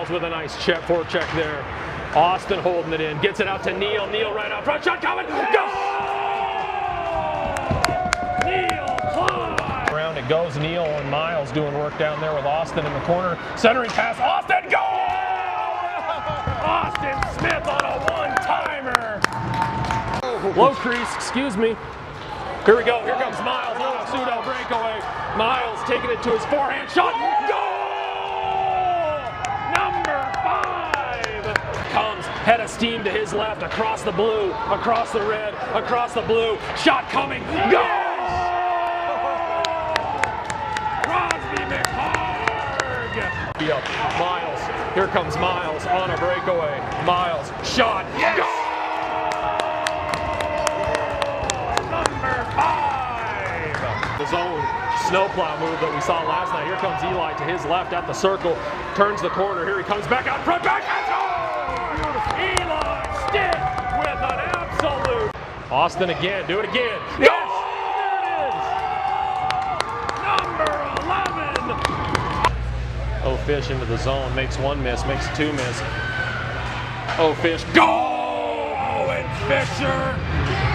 Miles with a nice forecheck there. Austin holding it in, gets it out to Neal. Neal right out front, shot coming, go! Neal fly! Around it goes, Neal and Miles doing work down there with Austin in the corner. Centering pass, Austin, go! Austin Smith on a one-timer. Low crease, excuse me. Here we go, here comes Miles on a pseudo breakaway. Miles taking it to his forehand shot, goal! Number 5! Comes, head of steam to his left, across the blue, across the red, across the blue. Shot coming, goal! Crosby McHarg! Miles, here comes Miles on a breakaway. Miles, shot, yes! Goal! Number 5! The zone snowplow move that we saw last night. Here comes Eli to his left at the circle, turns the corner. Here he comes back out front, back and score! Eli Stitt with an absolute. Austin again, do it again. Yes! There it is! Number 11! Oh, Fish into the zone, makes one miss, makes two miss. Oh, Fish, go! And Fisher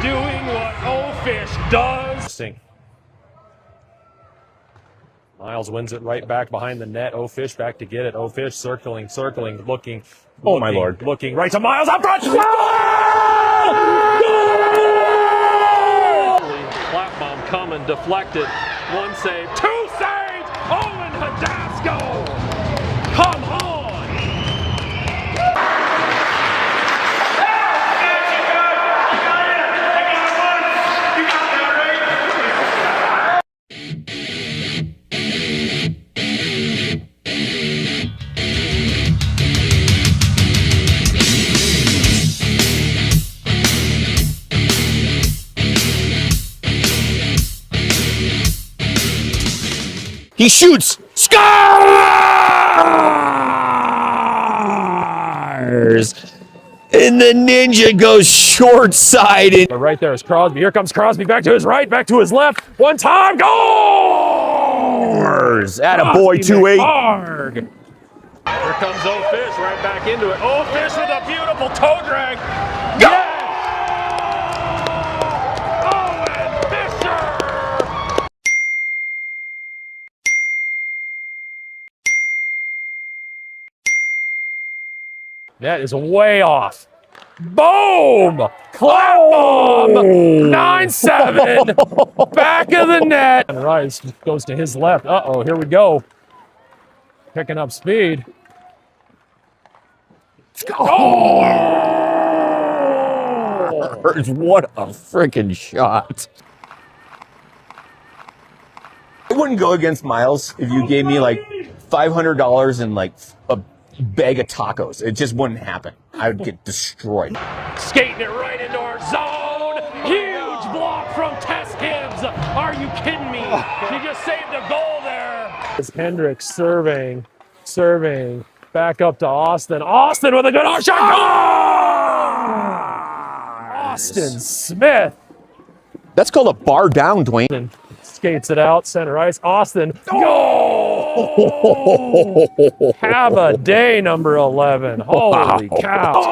doing what Oh Fish does. Miles wins it right back behind the net. Oh Fish back to get it. Oh Fish circling, looking. Oh my Lord. Looking right to Miles up front. Goal! Flat bomb coming, deflected. One save, two saves. Owen Hadasco. Come on. He shoots, scores! And the Ninja goes short-sided. Right there is Crosby. Here comes Crosby back to his right, back to his left. One time, goal! Attaboy, 2-8. Here comes O Fish right back into it. O Fish with a beautiful toe drag. Yes! Owen Fisher! That is way off. Boom! Clap bomb! 9-7. Back of the net. And Rice goes to his left. Uh-oh, here we go. Picking up speed. Oh! What a freaking shot. I wouldn't go against Miles if you gave me like $500 and like a bag of tacos. It just wouldn't happen. I would get destroyed. Skating it right into our zone. Huge block from Tess Gibbs. Are you kidding me? She just saved a goal there. It's Hendricks serving. Back up to Austin. Austin with a good shot. Austin Smith. That's called a bar down, Dwayne. Skates it out, center ice. Austin. Goal! Have a day, number 11. Holy cow.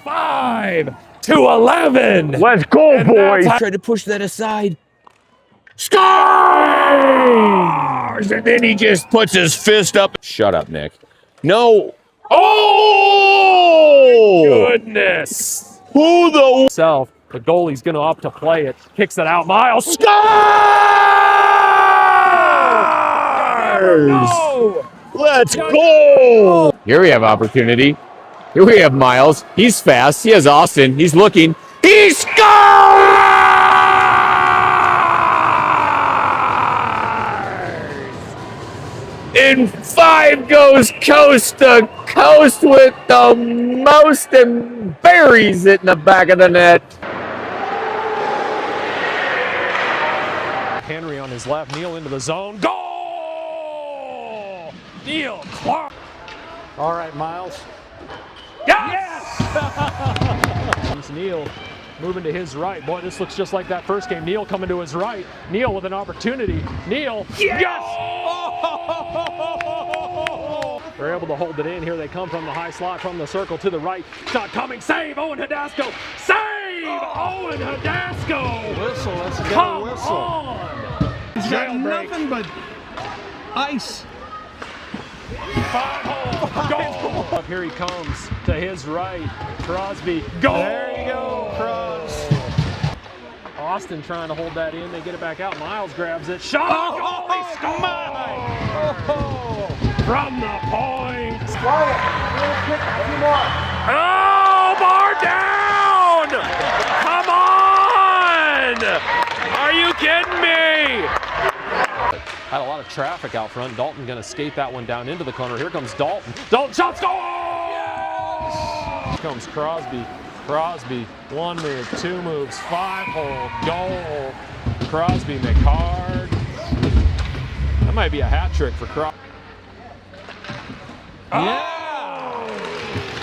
5-11. Let's go, boys. Tried to push that aside. Scores! And then he just puts his fist up. Shut up, Nick. No. Oh! Goodness. Who the... Self. The goalie's going to opt to play it. Kicks it out. Miles. Scores! No! Let's go! Here we have opportunity. Here we have Miles. He's fast. He has Austin. He's looking. He scores! And 5 goes coast to coast with the most and buries it in the back of the net. Henry on his left, Neal into the zone. Goal! Neal Clark. All right, Miles. Yes! He's Neal moving to his right. Boy, this looks just like that first game. Neal coming to his right. Neal with an opportunity. Neal. Yes! They're able to hold it in. Here they come from the high slot, from the circle to the right. Shot coming, save, Owen Hadasco, save, Owen Hadasco. Whistle, let's get Come a whistle. on. He's got Jailbreak. nothing but ice. 5-hole, goal. Here he comes to his right. Crosby, goal. There you go, Cross. Austin trying to hold that in. They get it back out. Miles grabs it. Shot. Oh, Goal. He scores. From the point. Oh, bar down. Come on. Are you kidding me? Had a lot of traffic out front. Dalton going to skate that one down into the corner. Here comes Dalton. Dalton shot, score! Yes! Here comes Crosby. Crosby, 1 move, 2 moves, 5-hole, goal. Crosby, McHard. That might be a hat trick for Crosby. Yeah!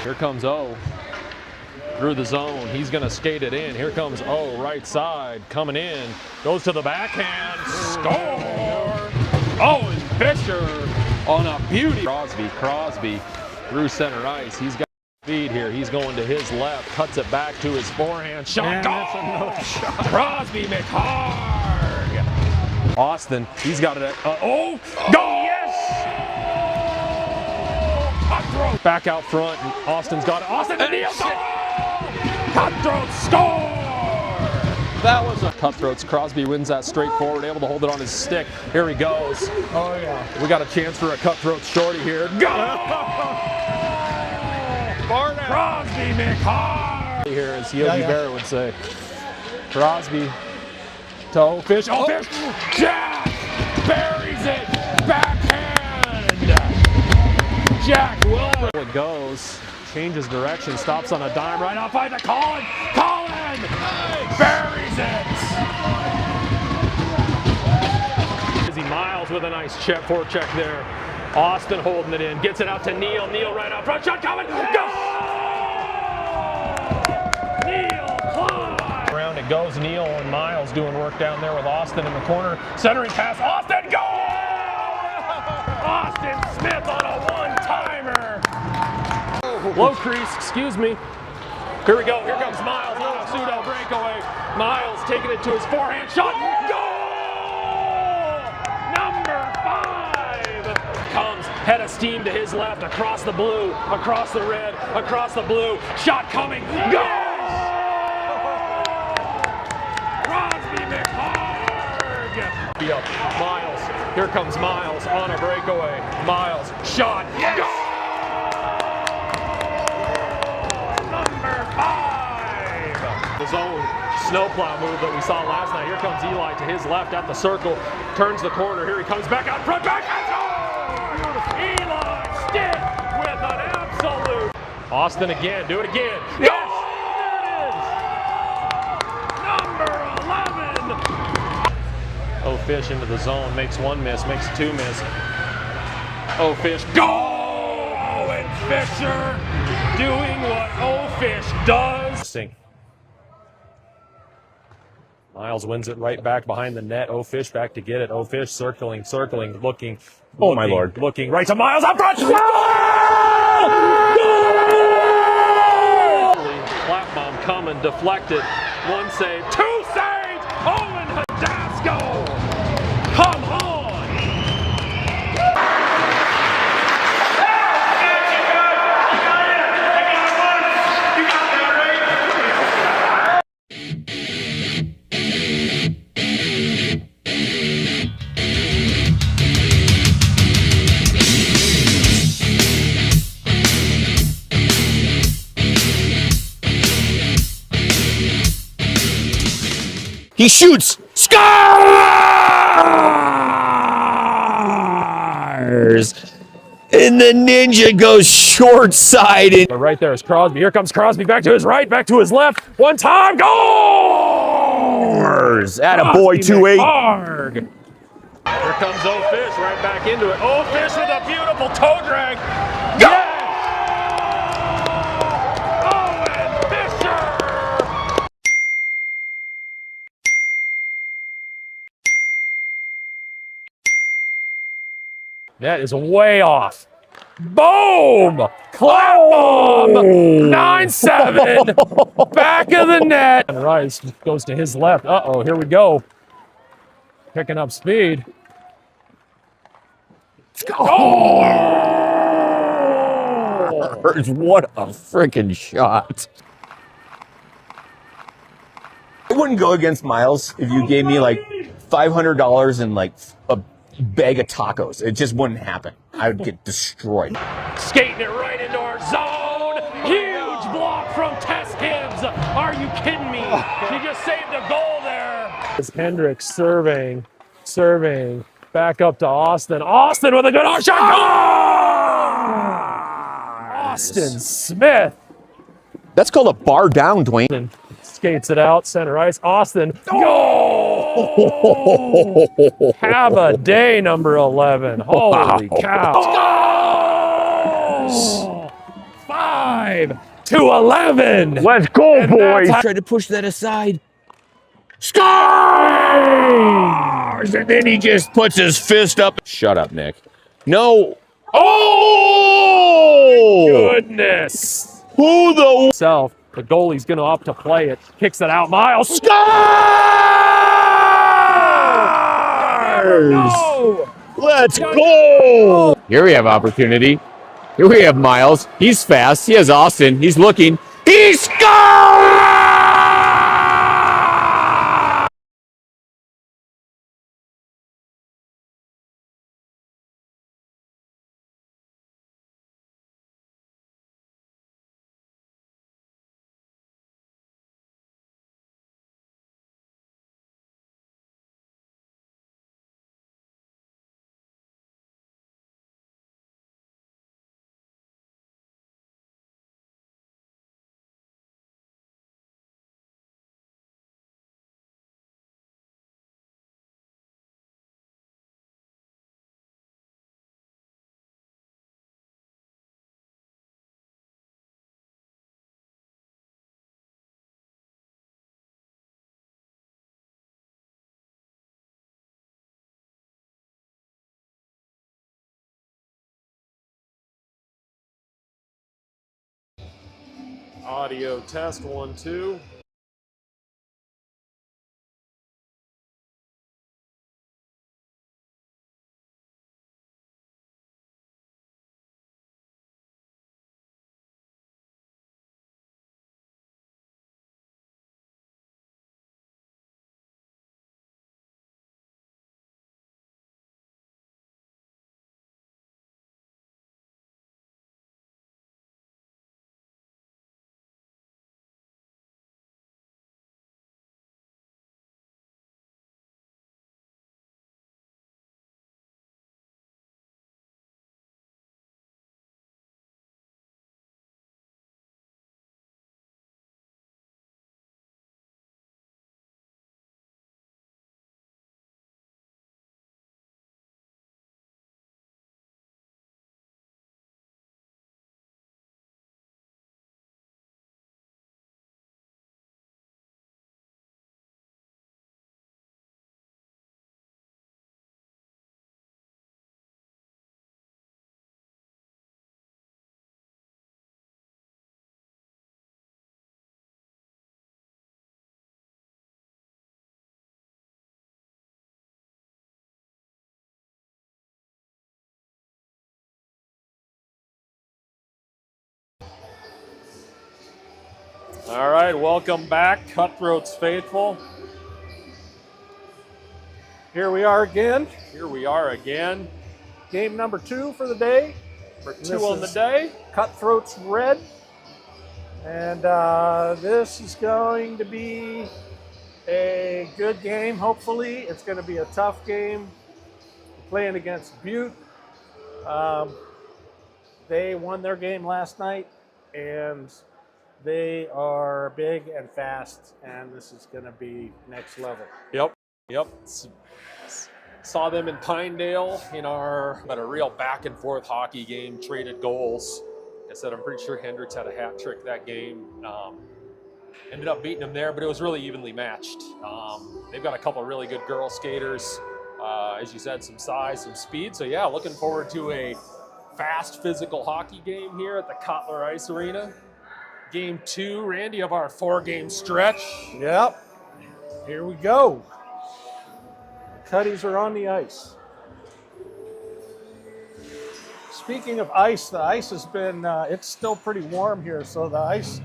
Here comes O. Through the zone. He's going to skate it in. Here comes O, right side, coming in. Goes to the backhand. Score! Owen Fisher on a beauty. Crosby through center ice. He's got speed here. He's going to his left. Cuts it back to his forehand. Shot. Goal! Crosby, McHard. Austin, he's got it at, goal! Yes! Cutthroat. Back out front, and Austin's got it. Austin to Neal. Cutthroat score! That was a Cutthroats. Crosby wins that straight forward, able to hold it on his stick. Here he goes. Oh, yeah. We got a chance for a Cutthroat shorty here. Go! Crosby McHard! Here, as Yogi Berra would say. Crosby to Fish. Oh, Fish! Jack buries it! Backhand! Jack Wilbur. It goes. Changes direction, stops on a dime, right off by the Colin. Colin buries it. Izzy Miles with a nice forecheck there. Austin holding it in, gets it out to Neal. Neal right out front, shot coming. Go! Neal Klein. Around it goes. Neal and Miles doing work down there with Austin in the corner. Centering pass, Austin, goal! Austin Smith on a one-timer. Low crease, excuse me. Here we go. Here comes Miles on a pseudo breakaway. Miles taking it to his forehand shot. Goal! Number 5 comes head of steam to his left, across the blue, across the red, across the blue. Shot coming. Goal! Crosby McHard. Miles. Here comes Miles on a breakaway. Miles shot. Yes! Goal! The zone snowplow move that we saw last night. Here comes Eli to his left at the circle, turns the corner. Here he comes back out front, backhand. Eli Stitt with an absolute. Austin again, do it again. Yes! Number 11. Oh, Fish into the zone, makes 1 miss, makes 2 miss. Oh, Fish, goal! Owen Fisher doing what Oh Fish does. Miles wins it right back behind the net. Oh Fish back to get it. Oh Fish circling, looking. Oh, my Lord. Looking right to Miles out front. Goal! Flat bomb coming, deflected. 1 save, 2 saves. Owen Hadasco. Come on. He shoots, scores, and the Ninja goes short sided. But right there is Crosby. Here comes Crosby back to his right, back to his left. 1 time, goal! At a boy, 2-8. Here comes O Fish right back into it. O Fish with a beautiful toe drag. Go! Owen Fisher! That is way off. Boom! Clap bomb! 9-7. Back of the net. And Rice goes to his left. Uh-oh, here we go. Picking up speed. Oh! What a freaking shot. I wouldn't go against Miles if you gave me like $500 and like a bag of tacos. It just wouldn't happen. I would get destroyed. Skating it right into our zone. Huge block from Tess Gibbs. Are you kidding me? She just saved a goal there. It's Hendricks serving. Back up to Austin. Austin with a good shot. Austin Smith. That's called a bar down, Dwayne. And skates it out, center ice. Austin. Goal! Have a day, number 11. Holy cow. 5-11. Let's go, And boys. that's- Tried to push that aside. Scores! And then he just puts his fist up. Shut up, Nick. No. Oh! Goodness. Who the... The goalie's going to opt to play it. Kicks it out. Miles. Scores! No! Let's go! Here we have opportunity. Here we have Miles. He's fast. He has Austin. He's looking. He scores! Audio test 1, 2. All right, welcome back, Cutthroats faithful. Here we are again. Game number 2 for the day. For 2 on the day. Cutthroats Red. And this is going to be a good game, hopefully. It's going to be a tough game. Playing against Butte. They won their game last night, and they are big and fast, and this is going to be next level. Yep. Saw them in Pinedale but a real back and forth hockey game, traded goals. Like I said, I'm pretty sure Hendricks had a hat trick that game. Ended up beating them there, but it was really evenly matched. They've got a couple of really good girl skaters. As you said, some size, some speed. So yeah, looking forward to a fast physical hockey game here at the Cutler Ice Arena. Game 2, Randy, of our 4-game stretch. Yep. Here we go. The Cuttys are on the ice. Speaking of ice, the ice has been, it's still pretty warm here, so the ice,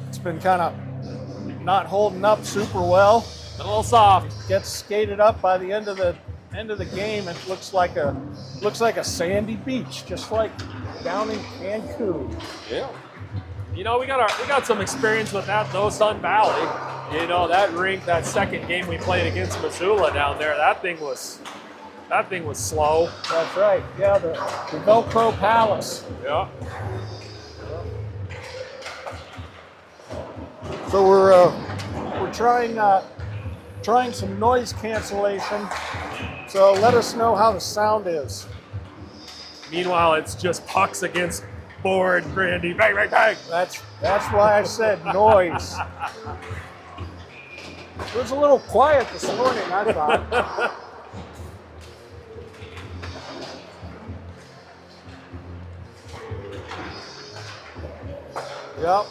it's been kind of not holding up super well. A little soft. Gets skated up by the end of the game. It looks like a sandy beach, just like down in Cancun. Yeah. You know, we got some experience with that though, Sun Valley. You know, that rink, that second game we played against Missoula down there, that thing was slow. That's right. Yeah, the Velcro Palace. Yeah. So we're trying some noise cancellation. So let us know how the sound is. Meanwhile, it's just pucks against board, Randy. Bang, bang, bang. That's why I said noise. It was a little quiet this morning, I thought. Yep.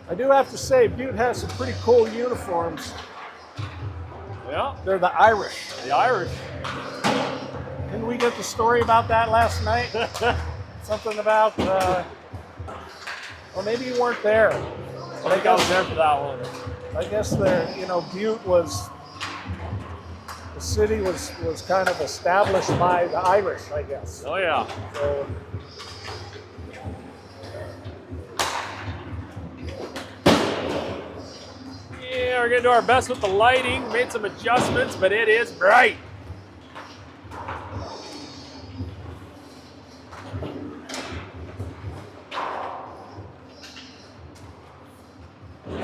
I do have to say, Butte has some pretty cool uniforms. Yeah. They're the Irish. The Irish. Didn't we get the story about that last night? Something about, well, maybe you weren't there. I think I was there for that one. I guess Butte was, the city was kind of established by the Irish, I guess. Oh, yeah. So, yeah, we're going to do our best with the lighting. Made some adjustments, but it is bright.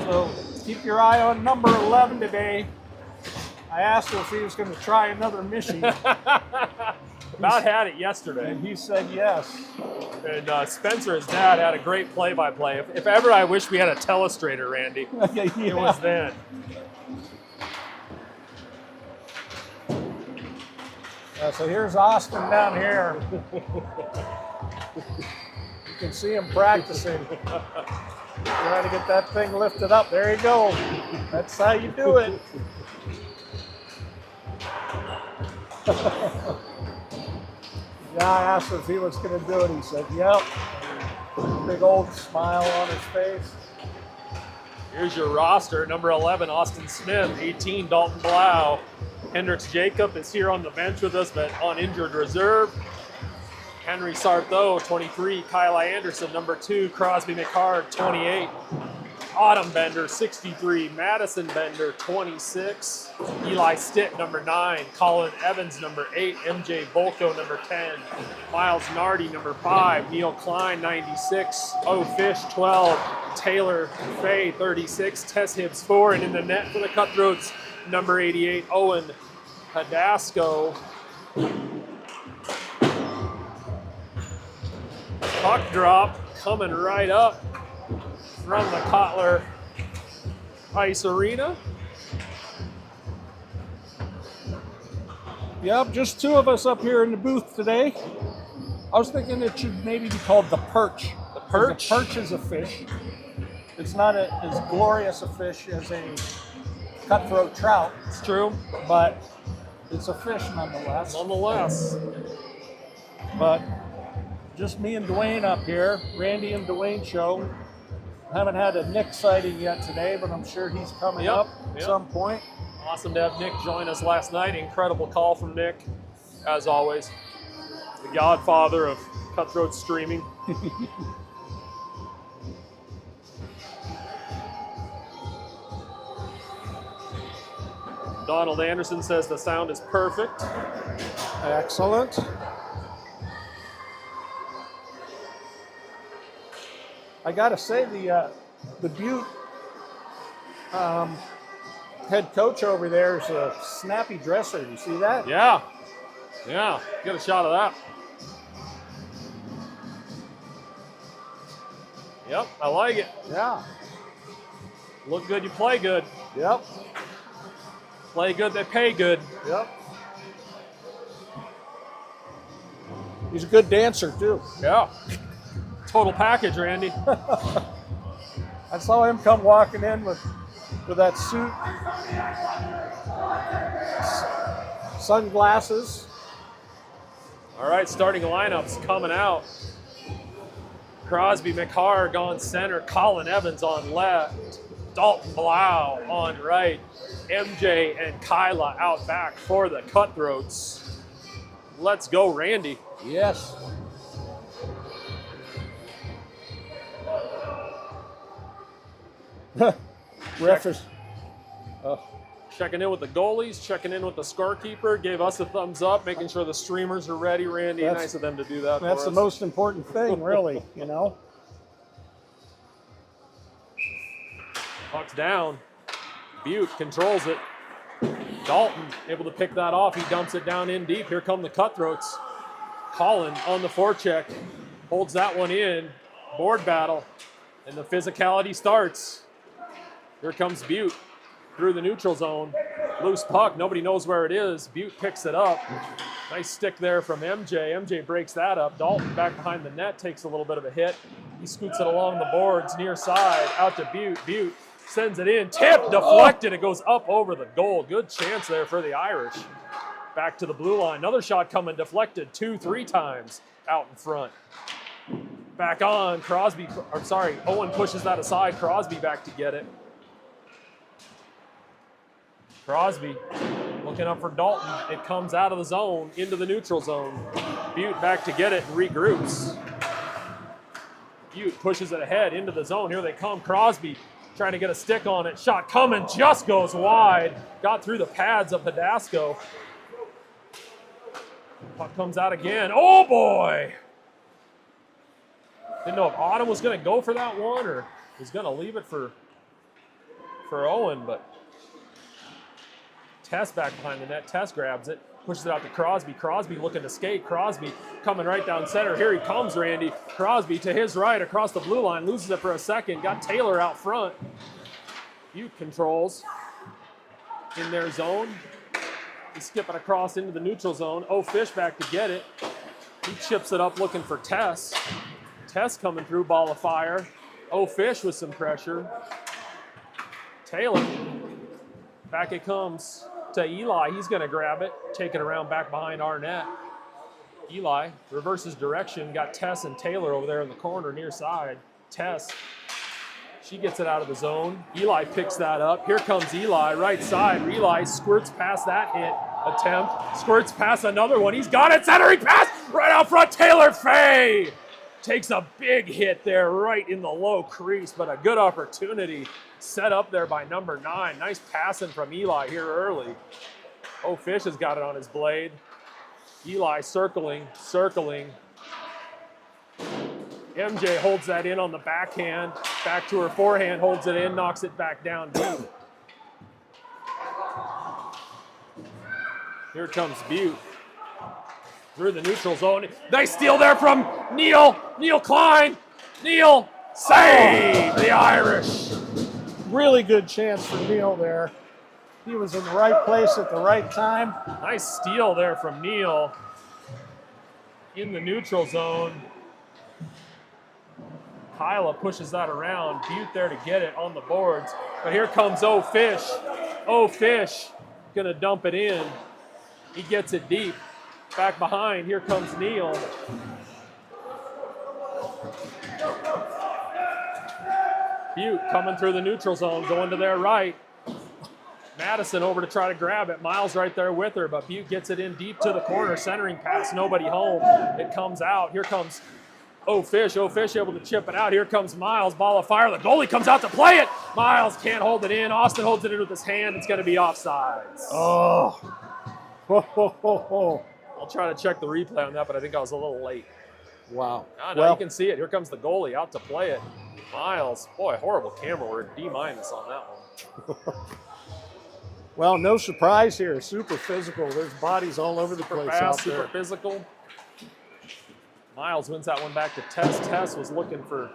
So keep your eye on number 11 today. I asked him if he was going to try another mission. About had it yesterday. And he said yes. And Spencer, his dad, had a great play-by-play. If ever I wish we had a telestrator, Randy, Yeah. it was then. So here's Austin down here. You can see him practicing. Trying to get that thing lifted up. There you go. That's how you do it. Yeah, I asked him if he was going to do it. He said, yep. Big old smile on his face. Here's your roster. Number 11, Austin Smith. 18, Dalton Blau. Hendricks Jacob is here on the bench with us, but on injured reserve. Henry Sartho, 23. Kyle Anderson, number 2. Crosby McHarg, 28. Autumn Bender, 63. Madison Bender, 26. Eli Stitt, number 9. Colin Evans, number 8. MJ Volko, number 10. Miles Nardi, number 5. Neil Klein, 96. O Fish, 12. Taylor Fay, 36. Tess Hibbs, 4. And in the net for the Cutthroats, number 88, Owen Hadasco. Puck drop coming right up from the Cutler Ice Arena. Yep, just 2 of us up here in the booth today. I was thinking it should maybe be called the perch. The perch? The perch is a fish. It's not as glorious a fish as a cutthroat trout. It's true. But it's a fish nonetheless. Nonetheless. But just me and Dwayne up here, Randy and Dwayne show. Haven't had a Nick sighting yet today, but I'm sure he's coming up at some point. Awesome to have Nick join us last night. Incredible call from Nick, as always. The godfather of cutthroat streaming. Donald Anderson says the sound is perfect. Excellent. I gotta say the Butte head coach over there is a snappy dresser. You see that? Yeah. Yeah. Get a shot of that. Yep, I like it. Yeah. Look good, you play good. Yep. Play good, they pay good. Yep. He's a good dancer, too. Yeah. Total package, Randy. I saw him come walking in with that suit, sunglasses. All right, starting lineups coming out. Crosby, McHarg on center, Colin Evans on left, Dalton Blau on right, MJ and Kyla out back for the Cutthroats. Let's go, Randy. Yes. Ref is. Checking in with the goalies, checking in with the scorekeeper, gave us a thumbs up, making sure the streamers are ready, Randy. Nice of them to do that. That's the most important thing, really, you know. Puck's down. Butte controls it. Dalton able to pick that off. He dumps it down in deep. Here come the Cutthroats. Colin on the forecheck. Holds that one in. Board battle. And the physicality starts. Here comes Butte through the neutral zone. Loose puck. Nobody knows where it is. Butte picks it up. Nice stick there from MJ. MJ breaks that up. Dalton back behind the net takes a little bit of a hit. He scoots it along the boards near side. Out to Butte. Butte sends it in. Tip deflected. It goes up over the goal. Good chance there for the Irish. Back to the blue line. Another shot coming deflected 2-3 times out in front. Back on. Crosby. I'm sorry. Owen pushes that aside. Crosby back to get it. Crosby looking up for Dalton. It comes out of the zone into the neutral zone. Butte back to get it and regroups. Butte pushes it ahead into the zone. Here they come. Crosby trying to get a stick on it. Shot coming, just goes wide. Got through the pads of Hidasco. Puck comes out again. Oh boy! Didn't know if Autumn was going to go for that one or was going to leave it for Owen, but Tess back behind the net. Tess grabs it, pushes it out to Crosby. Crosby looking to skate. Crosby coming right down center. Here he comes, Randy. Crosby to his right across the blue line. Loses it for a second. Got Taylor out front. Butte controls in their zone. He's skipping across into the neutral zone. Oh, Fish back to get it. He chips it up looking for Tess. Tess coming through, ball of fire. Oh, Fish with some pressure. Taylor. Back it comes to Eli. He's going to grab it, take it around back behind our net. Eli reverses direction. Got Tess and Taylor over there in the corner near side. Tess, she gets it out of the zone. Eli picks that up. Here comes Eli, right side. Eli squirts past that hit attempt. Squirts past another one. He's got it. Centering pass right out front. Taylor Fay takes a big hit there right in the low crease, but a good opportunity set up there by number 9. Nice passing from Eli here early. Oh, Fish has got it on his blade. Eli circling. MJ holds that in on the backhand. Back to her forehand, holds it in, knocks it back down deep. Here comes Butte. Through the neutral zone. Nice steal there from Neil. Neil Klein. Neil save the Irish. Really good chance for Neil there. He was in the right place at the right time. Nice steal there from Neil in the neutral zone. Kyla pushes that around. Butte there to get it on the boards. But here comes Oh Fish. Oh Fish gonna dump it in. He gets it deep. Back behind, here comes Neil. Butte coming through the neutral zone, going to their right. Madison over to try to grab it. Miles right there with her, but Butte gets it in deep to the corner. Centering pass, nobody home. It comes out. Here comes Oh Fish. Oh Fish able to chip it out. Here comes Miles. Ball of fire. The goalie comes out to play it. Miles can't hold it in. Austin holds it in with his hand. It's going to be offsides. Oh. Ho, ho, ho, ho. I'll try to check the replay on that, but I think I was a little late. Wow. No, you can see it. Here comes the goalie out to play it. Miles. Boy, horrible camera. We're D- on that one. Well, no surprise here. Super physical. There's bodies all over the place Fast, out there. super physical. Miles wins that one back to Tess. Tess was looking for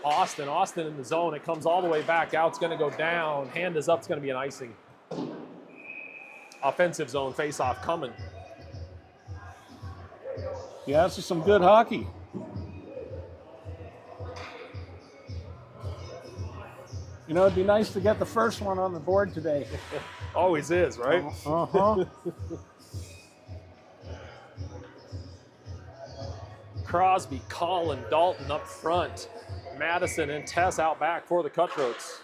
Austin. Austin in the zone. It comes all the way back out. It's going to go down. Hand is up. It's going to be an icing. Offensive zone face-off coming. Yeah, this is some good hockey. You know, it'd be nice to get the first one on the board today. Always is, right? Uh-huh. Crosby, Colin, Dalton up front. Madison and Tess out back for the Cutthroats.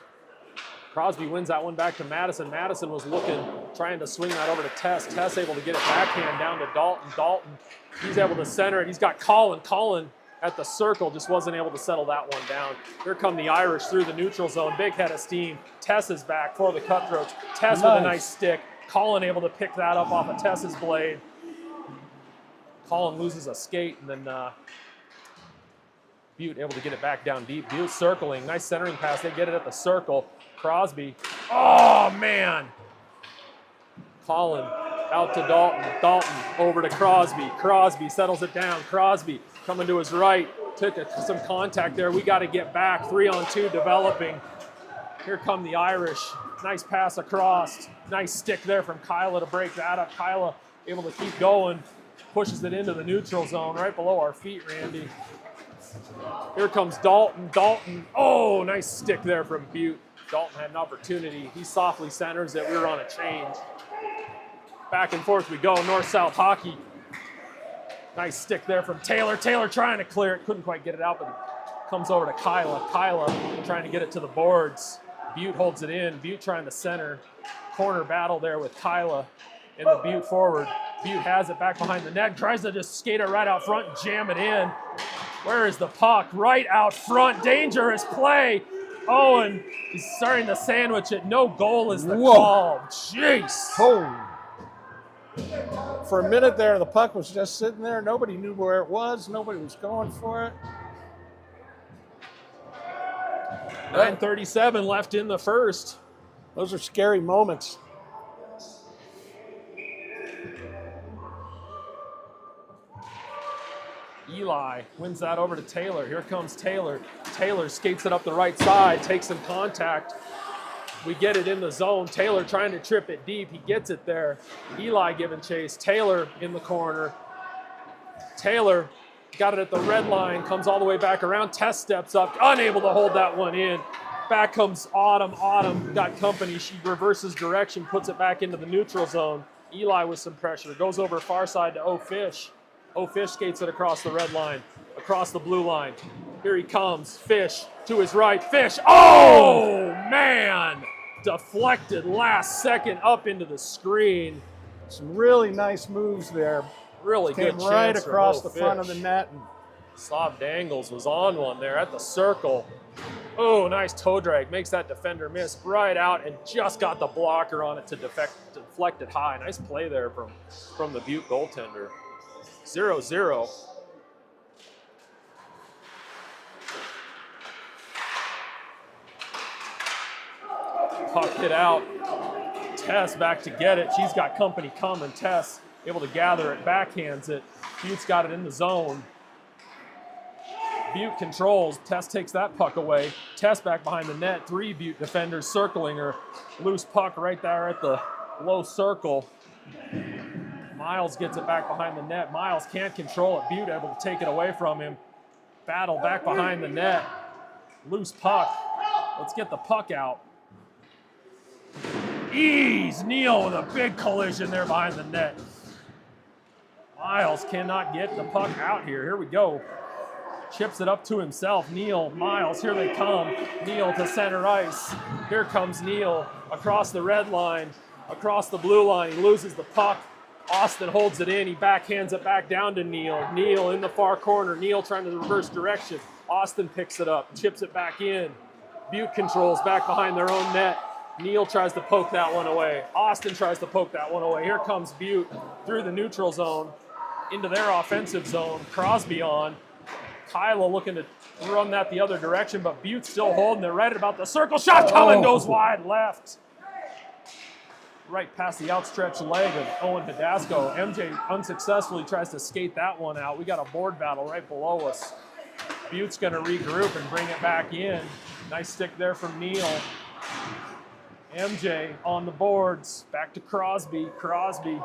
Crosby wins that one back to Madison. Madison was looking, trying to swing that over to Tess. Tess able to get it backhand down to Dalton. Dalton, he's able to center it. He's got Colin. Colin at the circle, just wasn't able to settle that one down. Here come the Irish through the neutral zone. Big head of steam. Tess is back for the Cutthroats. Tess with a nice stick. Colin able to pick that up off of Tess's blade. Colin loses a skate, and then Butte able to get it back down deep. Butte circling. Nice centering pass. They get it at the circle. Crosby. Oh, man. Colin out to Dalton. Dalton over to Crosby. Crosby settles it down. Crosby coming to his right. Took some contact there. We got to get back. 3-on-2 developing. Here come the Irish. Nice pass across. Nice stick there from Kyla to break that up. Kyla able to keep going. Pushes it into the neutral zone right below our feet, Randy. Here comes Dalton. Dalton. Oh, nice stick there from Butte. Dalton had an opportunity. He softly centers it. We were on a change. Back and forth we go. North-south hockey. Nice stick there from Taylor. Taylor trying to clear it. Couldn't quite get it out, but it comes over to Kyla. Kyla trying to get it to the boards. Butte holds it in. Butte trying to center. Corner battle there with Kyla in the Butte forward. Butte has it back behind the net. Tries to just skate it right out front and jam it in. Where is the puck? Right out front. Dangerous play. Owen, he's starting to sandwich it. No goal is the call. Jeez. Oh. For a minute there, the puck was just sitting there. Nobody knew where it was. Nobody was going for it. 9:37 left in the first. Those are scary moments. Eli wins that over to Taylor. Here comes Taylor. Taylor skates it up the right side, takes some contact. We get it in the zone. Taylor trying to trip it deep. He gets it there. Eli giving chase. Taylor in the corner. Taylor got it at the red line, comes all the way back around. Tess steps up, unable to hold that one in. Back comes Autumn. Autumn got company. She reverses direction, puts it back into the neutral zone. Eli with some pressure. Goes over far side to O'Fish. O'Fish skates it across the red line, across the blue line. Here he comes. Fish to his right. Fish. Oh, man. Deflected last second up into the screen. Some really nice moves there. Really good Came chance right across the O'Fish. front of the net. And Slav Dangles was on one there at the circle. Oh, nice toe drag. Makes that defender miss right out and just got the blocker on it to deflect it high. Nice play there from the Butte goaltender. 0-0. Puck hit out. Tess back to get it. She's got company coming. Tess able to gather it, backhands it. Butte's got it in the zone. Butte controls. Tess takes that puck away. Tess back behind the net. 3 Butte defenders circling her. Loose puck right there at the low circle. Miles gets it back behind the net. Miles can't control it. Butte able to take it away from him. Battle back behind the net. Loose puck. Let's get the puck out. Ease Neal with a big collision there behind the net. Miles cannot get the puck out here. Here we go. Chips it up to himself. Neal, Miles, here they come. Neal to center ice. Here comes Neal across the red line, across the blue line. He loses the puck. Austin holds it in. He backhands it back down to Neal. Neal in the far corner. Neal trying to reverse direction. Austin picks it up, chips it back in. Butte controls back behind their own net. Neal tries to poke that one away. Austin tries to poke that one away. Here comes Butte through the neutral zone into their offensive zone. Crosby on. Kyla looking to run that the other direction, but Butte's still holding it right at about the circle. Shot coming, goes wide left. Right past the outstretched leg of Owen Hidasco. MJ unsuccessfully tries to skate that one out. We got a board battle right below us. Butte's going to regroup and bring it back in. Nice stick there from Neal. MJ on the boards. Back to Crosby. Crosby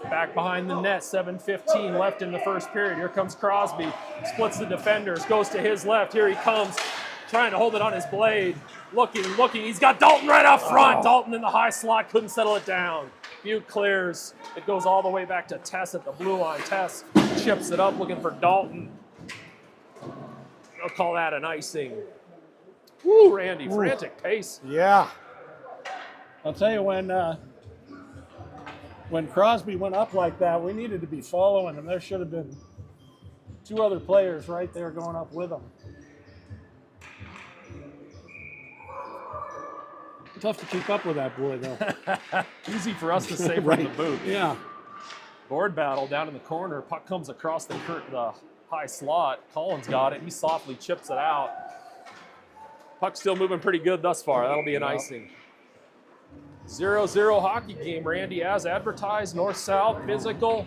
Back behind the net, 7:15 left in the first period. Here comes Crosby, splits the defenders, goes to his left. Here he comes, trying to hold it on his blade. Looking. He's got Dalton right up front. Dalton in the high slot, couldn't settle it down. Butte clears. It goes all the way back to Tess at the blue line. Tess chips it up, looking for Dalton. They'll call that an icing. Woo, Randy, frantic pace. Yeah. I'll tell you, when Crosby went up like that, we needed to be following him. There should have been 2 other players right there going up with him. Tough to keep up with that boy, though. Easy for us to say Right. from the booth. Yeah. Board battle down in the corner. Puck comes across the high slot. Collins got it. He softly chips it out. Puck still moving pretty good thus far. That'll be an icing. 0-0 hockey game, Randy, as advertised. North-south, physical.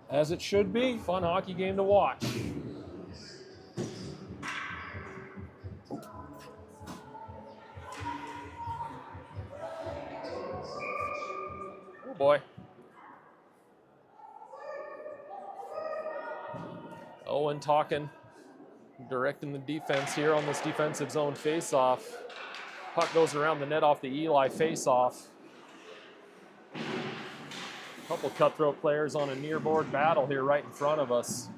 As it should be. Fun hockey game to watch. Oh boy. Owen talking, directing the defense here on this defensive zone faceoff. Puck goes around the net off the Eli faceoff. Couple cutthroat players on a near board battle here right in front of us.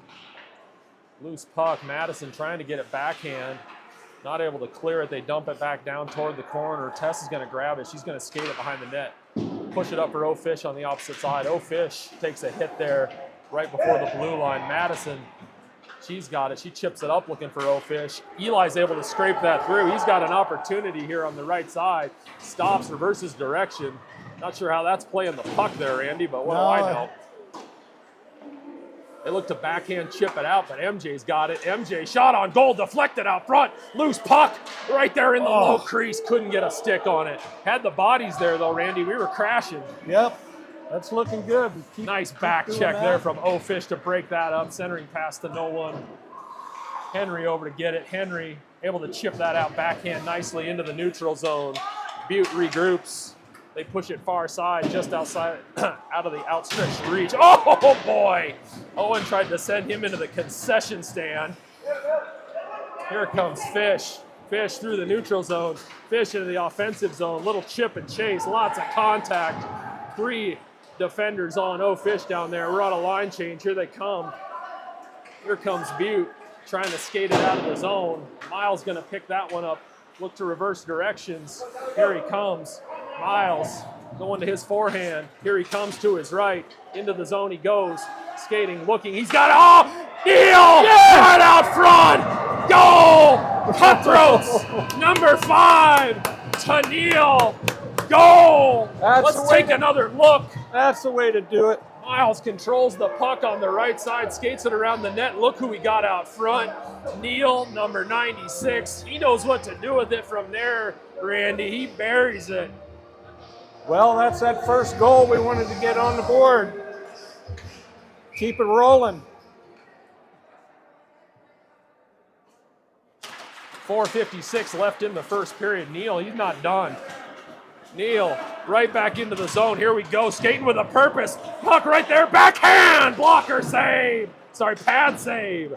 Loose puck, Madison trying to get it backhand. Not able to clear it, they dump it back down toward the corner. Tess is gonna grab it, she's gonna skate it behind the net. Push it up for O'Fish on the opposite side. O'Fish takes a hit there right before the blue line. Madison, she's got it, she chips it up looking for O'Fish. Eli's able to scrape that through. He's got an opportunity here on the right side. Stops, reverses direction. Not sure how that's playing the puck there, Randy, but what do I know? They look to backhand chip it out, but MJ's got it. MJ shot on goal, deflected out front. Loose puck right there in the low crease. Couldn't get a stick on it. Had the bodies there, though, Randy. We were crashing. Yep. That's looking good. Nice back check there from O'Fish to break that up. Centering pass to no one. Henry over to get it. Henry able to chip that out backhand nicely into the neutral zone. Butte regroups. They push it far side, just outside, out of the outstretched reach. Oh, boy! Owen tried to send him into the concession stand. Here comes Fish. Fish through the neutral zone. Fish into the offensive zone. Little chip and chase, lots of contact. 3 defenders on O'Fish down there. We're on a line change. Here they come. Here comes Butte trying to skate it out of the zone. Miles going to pick that one up. Look to reverse directions. Here he comes. Miles going to his forehand. Here he comes to his right. Into the zone he goes. Skating, looking. He's got it. Oh! Neal! Right out front! Goal! Cutthroats! Number 5 to Neal. Goal! Let's take another look. That's the way to do it. Miles controls the puck on the right side, skates it around the net. Look who we got out front. Neal, number 96. He knows what to do with it from there, Randy. He buries it. Well, that's that first goal we wanted to get on the board. Keep it rolling. 4:56 left in the first period. Neal, he's not done. Neal, right back into the zone. Here we go, skating with a purpose. Puck right there, backhand, blocker save. Sorry, pad save.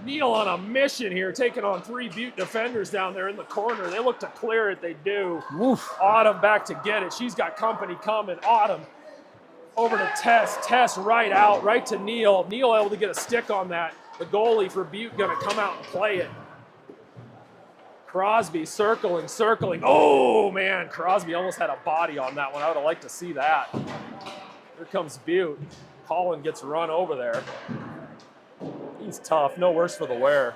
Neal on a mission here, taking on 3 Butte defenders down there in the corner. They look to clear it, they do. Oof. Autumn back to get it. She's got company coming. Autumn over to Tess. Tess right out, right to Neal. Neal able to get a stick on that. The goalie for Butte gonna come out and play it. Crosby circling. Oh, man, Crosby almost had a body on that one. I would have liked to see that. Here comes Butte. Colin gets run over there. He's tough, no worse for the wear.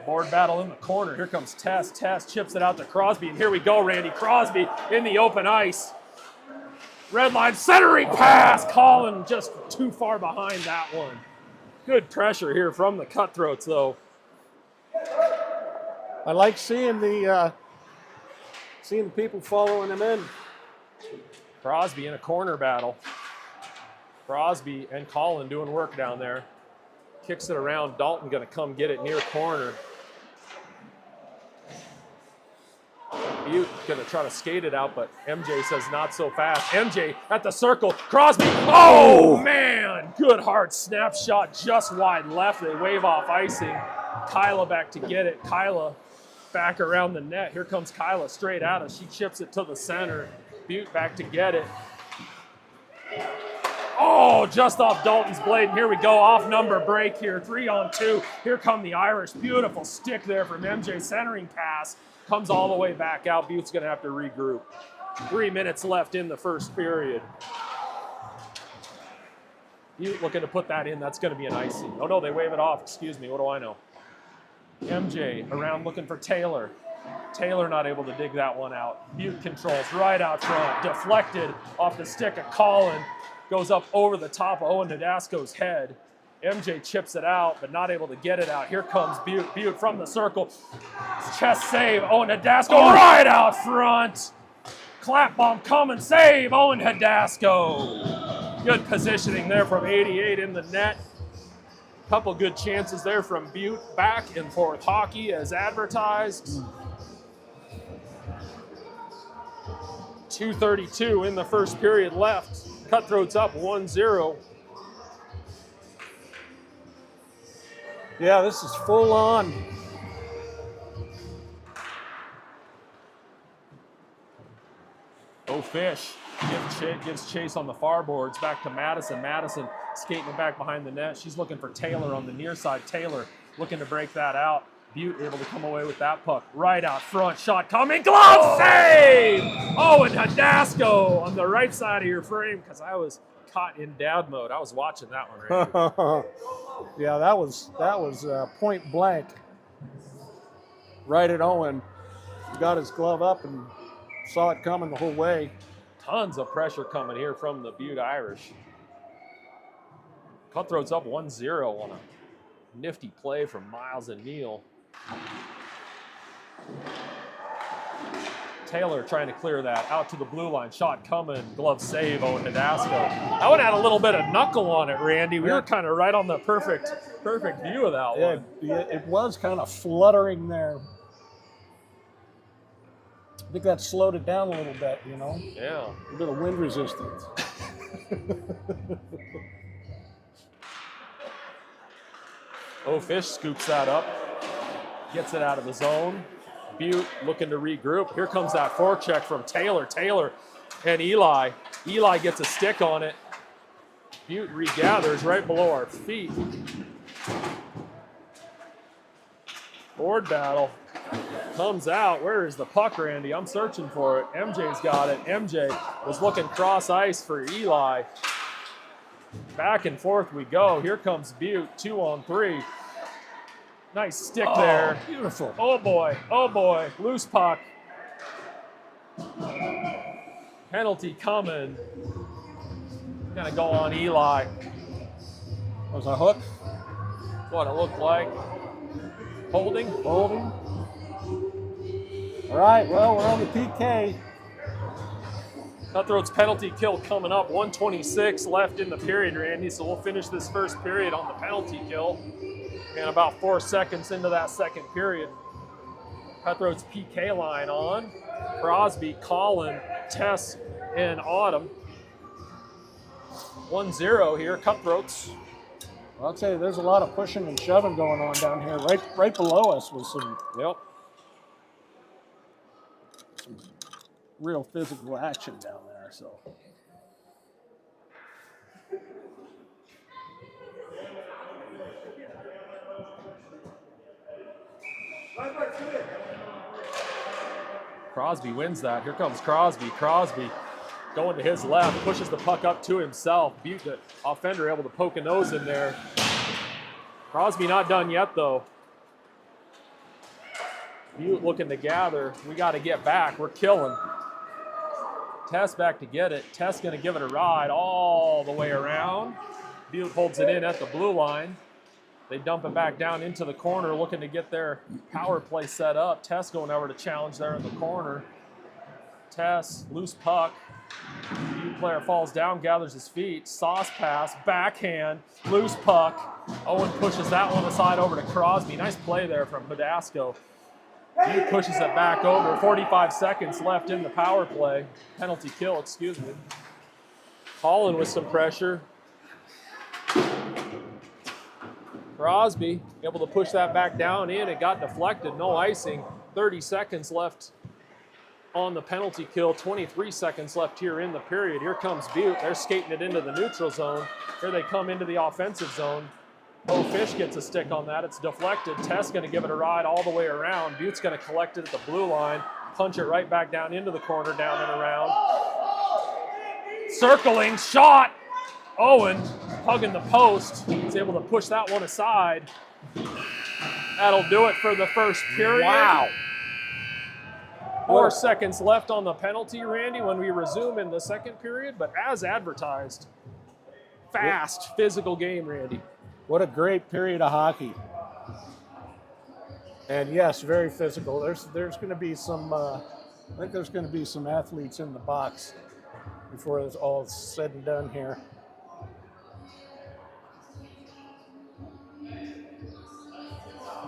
Board battle in the corner. Here comes Tess. Tess chips it out to Crosby, and here we go, Randy. Crosby in the open ice. Red line centering pass. Colin just too far behind that one. Good pressure here from the Cutthroats, though. I like seeing the people following him in. Crosby in a corner battle. Crosby and Colin doing work down there. Kicks it around. Dalton going to come get it near corner. Butte gonna try to skate it out, but MJ says not so fast. MJ at the circle, Crosby, oh man! Good hard snapshot, just wide left. They wave off icing. Kyla back to get it. Kyla back around the net. Here comes Kyla straight at us. She chips it to the center. Butte back to get it. Oh, just off Dalton's blade. And here we go, off number break here. 3-on-2. Here come the Irish. Beautiful stick there from MJ. Centering pass. Comes all the way back out. Butte's going to have to regroup. 3 minutes left in the first period. Butte looking to put that in. That's going to be an icing. Oh, no, they wave it off. Excuse me. What do I know? MJ around looking for Taylor. Taylor not able to dig that one out. Butte controls right out front. Deflected off the stick of Colin. Goes up over the top of Owen Nadasco's head. MJ chips it out, but not able to get it out. Here comes Butte. Butte from the circle. Chest save. Owen Nadasco right out front. Clap bomb coming. Save. Owen Nadasco. Good positioning there from 88 in the net. Couple good chances there from Butte. Back and forth hockey as advertised. 2:32 in the first period left. Cutthroats up 1-0. Yeah, this is full on. Oh, Fish gives chase on the far boards. Back to Madison. Madison skating it back behind the net. She's looking for Taylor on the near side. Taylor looking to break that out. Butte able to come away with that puck. Right out front. Shot coming. Glove save! Oh, and Nadasco on the right side of your frame, because I was caught in dad mode. I was watching that one right here. Yeah, that was point blank. Right at Owen. He got his glove up and saw it coming the whole way. Tons of pressure coming here from the Butte Irish. Cutthroats up 1-0 on a nifty play from Miles and Neal. Taylor trying to clear that out to the blue line. Shot coming, glove save, Owen Nadasco. That one had a little bit of knuckle on it, Randy. We were kind of right on the perfect view of that one. It was kind of fluttering there. I think that slowed it down a little bit, you know? Yeah. A bit of wind resistance. Oh, Fish scoops that up. Gets it out of the zone. Butte looking to regroup. Here comes that forecheck from Taylor. Taylor and Eli. Eli gets a stick on it. Butte regathers right below our feet. Board battle comes out. Where is the puck, Randy? I'm searching for it. MJ's got it. MJ was looking cross ice for Eli. Back and forth we go. Here comes Butte, 2-on-3. Nice stick there. Beautiful. Oh boy, loose puck. Penalty coming. Gonna go on Eli. Was a hook? What it looked like. Holding. All right, well, we're on the PK. Cutthroat's penalty kill coming up. 1:26 left in the period, Randy, so we'll finish this first period on the penalty kill. And about 4 seconds into that second period. Cutthroat's PK line on. Crosby, Colin, Tess, and Autumn. 1-0 here, Cutthroats. Well, I'll tell you, there's a lot of pushing and shoving going on down here. Right below us was some real physical action down there. So. Crosby wins that. Here comes Crosby. Crosby going to his left, pushes the puck up to himself. Butte, the offender, able to poke a nose in there. Crosby not done yet, though. Butte looking to gather. We got to get back. We're killing. Tess back to get it. Tess going to give it a ride all the way around. Butte holds it in at the blue line. They dump it back down into the corner, looking to get their power play set up. Tess going over to challenge there in the corner. Tess, loose puck. Butte player falls down, gathers his feet. Sauce pass, backhand, loose puck. Owen pushes that one aside over to Crosby. Nice play there from Nadasco. He pushes it back over. 45 seconds left in the power play. Penalty kill, excuse me. Holland with some pressure. Crosby able to push that back down in. It got deflected. No icing. 30 seconds left on the penalty kill. 23 seconds left here in the period. Here comes Butte. They're skating it into the neutral zone. Here they come into the offensive zone. Bo Fish gets a stick on that. It's deflected. Tess going to give it a ride all the way around. Butte's going to collect it at the blue line. Punch it right back down into the corner, down and around. Circling, shot. Owen hugging the post. He's able to push that one aside. That'll do it for the first period. Wow. 4 seconds left on the penalty, Randy, when we resume in the second period. But as advertised, fast, physical game, Randy. What a great period of hockey. And yes, very physical. There's going to be some, I think there's going to be some athletes in the box before it's all said and done here.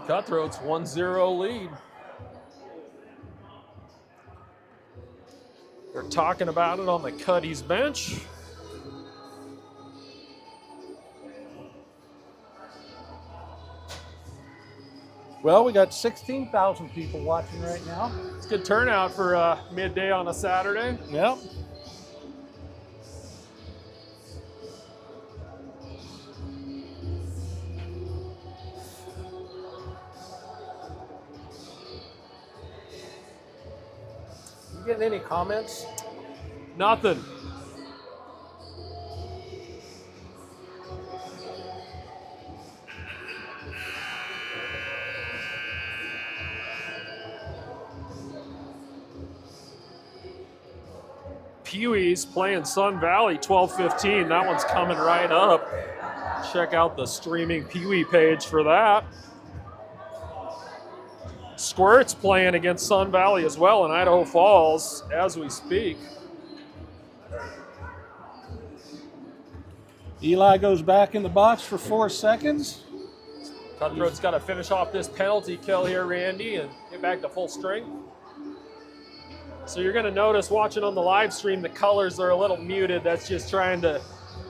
Cutthroats 1-0 lead. They're talking about it on the Cuttys bench. Well, we got 16,000 people watching right now. It's a good turnout for midday on a Saturday. Yep. You getting any comments? Nothing. Pewie's playing Sun Valley 12:15. That one's coming right up. Check out the streaming Pewee page for that. Squirt's playing against Sun Valley as well in Idaho Falls as we speak. Eli goes back in the box for 4 seconds. Cutthroat's got to finish off this penalty kill here, Randy, and get back to full strength. So you're going to notice watching on the live stream, the colors are a little muted. That's just trying to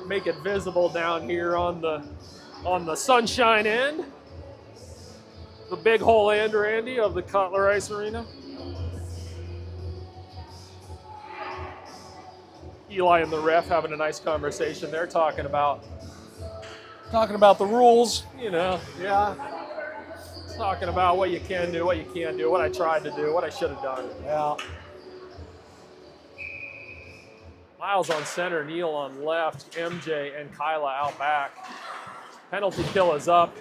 make it visible down here on the sunshine end. The big hole end, Randy, of the Cutler Ice Arena. Eli and the ref having a nice conversation. They're talking about the rules. you know, yeah, talking about what you can do, what you can't do, what I tried to do, what I should have done. Yeah. Miles on center, Neil on left, MJ and Kyla out back. Penalty kill is up.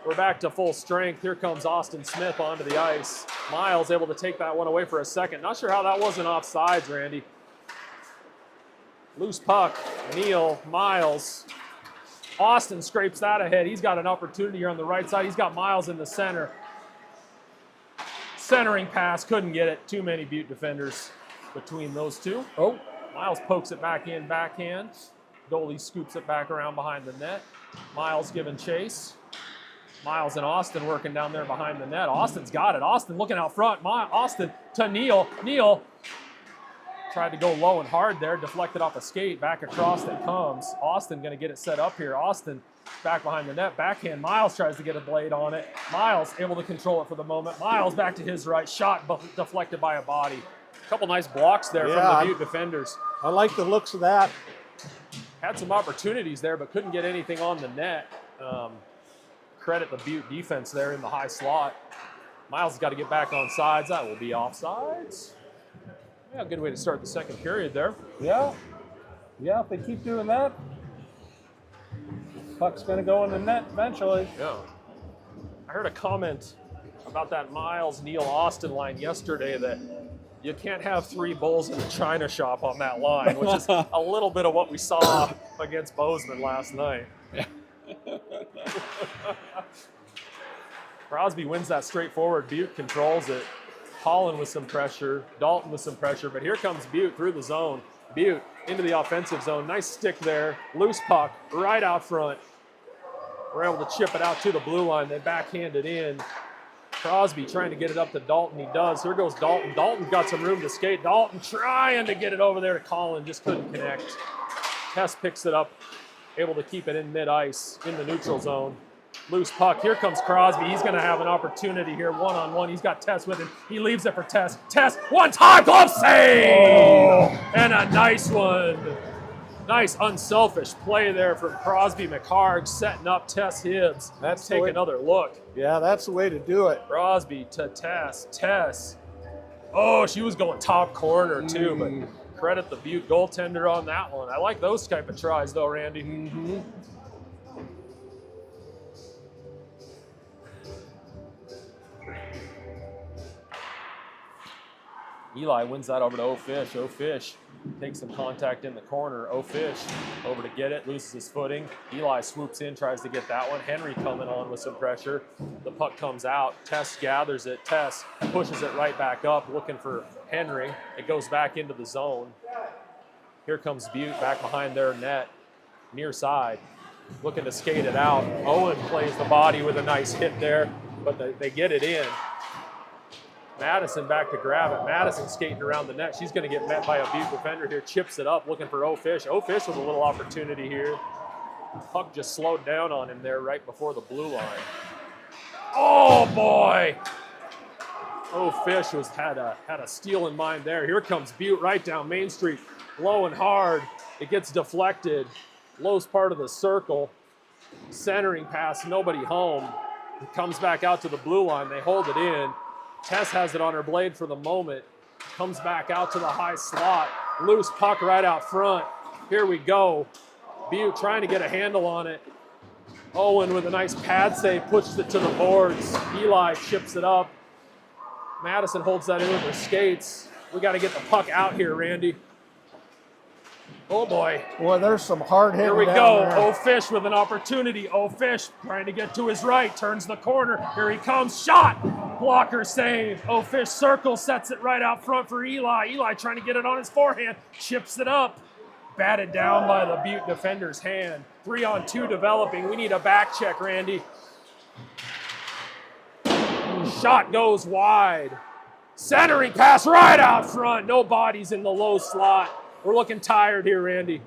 We're back to full strength. Here comes Austin Smith onto the ice. Miles able to take that one away for a second. Not sure how that wasn't offsides, Randy. Loose puck, Neil, Miles. Austin scrapes that ahead. He's got an opportunity here on the right side. He's got Miles in the center. Centering pass, couldn't get it. Too many Butte defenders between those two. Oh, Miles pokes it back in, backhand. Goalie scoops it back around behind the net. Miles giving chase. Miles and Austin working down there behind the net. Austin's got it. Austin looking out front. Austin to Neil. Neil tried to go low and hard there. Deflected off a skate. Back across it comes. Austin going to get it set up here. Austin back behind the net. Backhand. Miles tries to get a blade on it. Miles able to control it for the moment. Miles back to his right. Shot deflected by a body. A couple nice blocks there from the Butte defenders. I like the looks of that. Had some opportunities there, but couldn't get anything on the net. Credit the Butte defense there in the high slot. Miles has got to get back on sides. That will be offsides. Yeah, good way to start the second period there. Yeah. Yeah, if they keep doing that, puck's going to go in the net eventually. Yeah. I heard a comment about that Miles Neil Austin line yesterday that you can't have 3 bulls in a china shop on that line, which is a little bit of what we saw against Bozeman last night. Yeah. Crosby wins that straightforward. Butte controls it. Holland with some pressure. Dalton with some pressure. But here comes Butte through the zone. Butte into the offensive zone. Nice stick there. Loose puck right out front. We're able to chip it out to the blue line. They backhand it in. Crosby trying to get it up to Dalton. He does. Here goes Dalton. Dalton's got some room to skate. Dalton trying to get it over there to Colin. Just couldn't connect. Tess picks it up. Able to keep it in mid-ice in the neutral zone. Loose puck. Here comes Crosby. He's going to have an opportunity here. One-on-one. He's got Tess with him. He leaves it for Tess. Tess, one-time glove save! Oh. And a nice one. Nice unselfish play there from Crosby McHarg, setting up Tess Hibbs. Let's take another look. Yeah, that's the way to do it. Crosby to Tess. Tess. Oh, she was going top corner too, but credit the Butte goaltender on that one. I like those type of tries though, Randy. Mm-hmm. Eli wins that over to O'Fish. O'Fish takes some contact in the corner. O'Fish over to get it, loses his footing. Eli swoops in, tries to get that one. Henry coming on with some pressure. The puck comes out. Tess gathers it. Tess pushes it right back up, looking for Henry. It goes back into the zone. Here comes Butte back behind their net, near side, looking to skate it out. Owen plays the body with a nice hit there, but they get it in. Madison back to grab it. Madison skating around the net. She's going to get met by a Butte defender here. Chips it up, looking for O'Fish. O'Fish with a little opportunity here. Puck just slowed down on him there right before the blue line. Oh, boy! O'Fish had a steal in mind there. Here comes Butte right down Main Street, blowing hard. It gets deflected. Lowest part of the circle. Centering pass, nobody home. It comes back out to the blue line. They hold it in. Tess has it on her blade for the moment. Comes back out to the high slot. Loose puck right out front. Here we go. Butte trying to get a handle on it. Owen with a nice pad save, pushes it to the boards. Eli chips it up. Madison holds that in with her skates. We got to get the puck out here, Randy. Oh, boy. Boy, there's some hard hitting. Here we down go. there. O'Fish with an opportunity. O'Fish trying to get to his right. Turns the corner. Here he comes. Shot. Blocker save. O'Fish circles, sets it right out front for Eli. Eli trying to get it on his forehand. Chips it up. Batted down by the Butte defender's hand. 3-on-2 developing. We need a back check, Randy. Shot goes wide. Centering pass right out front. No bodies in the low slot. We're looking tired here, Randy.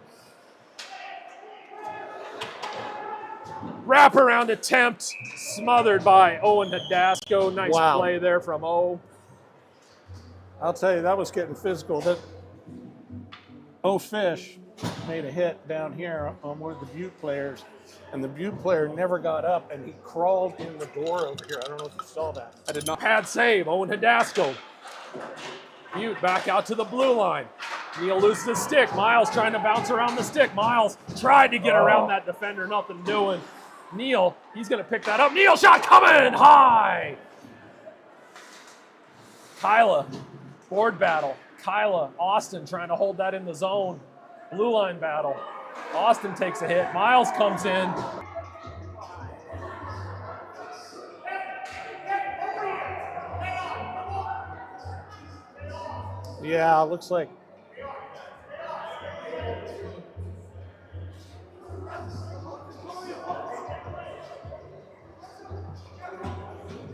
Wraparound attempt, smothered by Owen Hadasco. Nice play there from O. I'll tell you, that was getting physical. That O'Fish made a hit down here on one of the Butte players, and the Butte player never got up, and he crawled in the door over here. I don't know if you saw that. I did not. Pad save, Owen Hadasco. Butte back out to the blue line. Neal loses his stick. Miles trying to bounce around the stick. Miles tried to get around that defender, nothing doing. Neal, he's going to pick that up. Neal shot coming high. Kyla, board battle. Kyla, Austin trying to hold that in the zone. Blue line battle. Austin takes a hit. Miles comes in. Yeah, looks like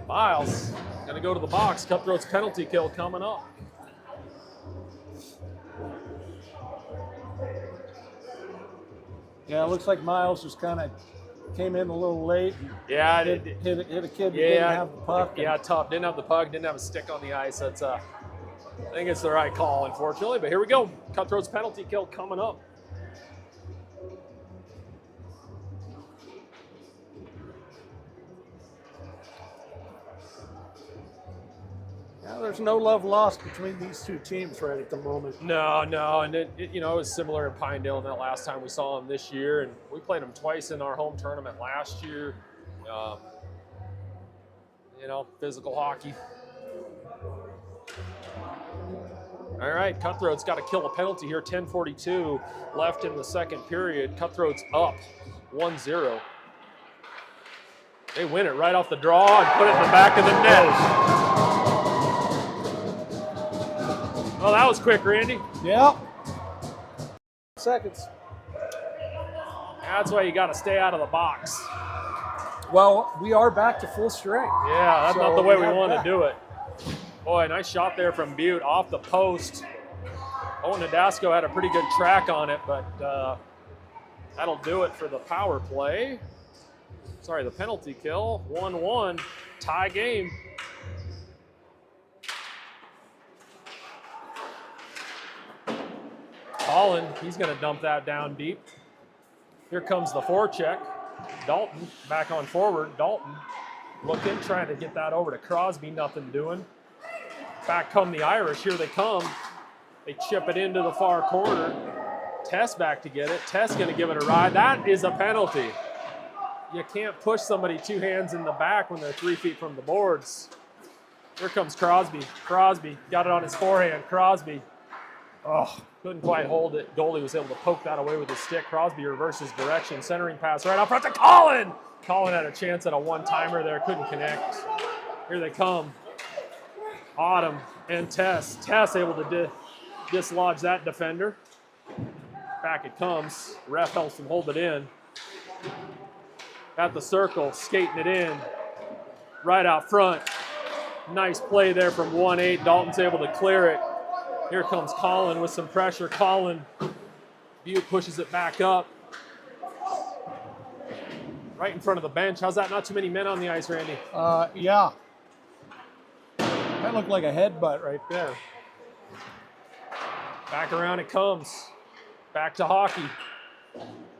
Miles going to go to the box. Cutthroat's penalty kill coming up. Yeah, it looks like Miles just kind of came in a little late. Yeah, hit a kid that didn't have the puck. Yeah, tough. Didn't have the puck, didn't have a stick on the ice. That's I think it's the right call, unfortunately. But here we go. Cutthroat's penalty kill coming up. Yeah, there's no love lost between these two teams right at the moment. No, and it was similar in Pinedale that last time we saw them this year, and we played them twice in our home tournament last year. Physical hockey. All right, Cutthroat's got to kill a penalty here. 10:42 left in the second period. Cutthroat's up 1-0. They win it right off the draw and put it in the back of the net. Well, that was quick, Randy. Yep. Seconds. That's why you got to stay out of the box. Well, we are back to full strength. Yeah, that's So not the way we have want to that. do it. Boy, nice shot there from Butte off the post. Owen Nadasco had a pretty good track on it, but that'll do it for the power play. Sorry, the penalty kill. 1-1, tie game. Colin, he's going to dump that down deep. Here comes the forecheck. Dalton back on forward. Dalton looking, trying to get that over to Crosby. Nothing doing. Back come the Irish. Here they come. They chip it into the far corner. Tess back to get it. Tess going to give it a ride. That is a penalty. You can't push somebody 2 hands in the back when they're 3 feet from the boards. Here comes Crosby. Crosby got it on his forehand. Crosby. Oh, couldn't quite hold it. Goalie was able to poke that away with his stick. Crosby reverses direction. Centering pass right out front to Colin. Colin had a chance at a one-timer there. Couldn't connect. Here they come. Autumn and Tess. Tess able to dislodge that defender. Back it comes. Ref helps him hold it in. At the circle, skating it in. Right out front. Nice play there from 1-8. Dalton's able to clear it. Here comes Colin with some pressure. Colin, Butte pushes it back up. Right in front of the bench. How's that? Not too many men on the ice, Randy. Yeah. That looked like a headbutt right there. Back around it comes. Back to hockey.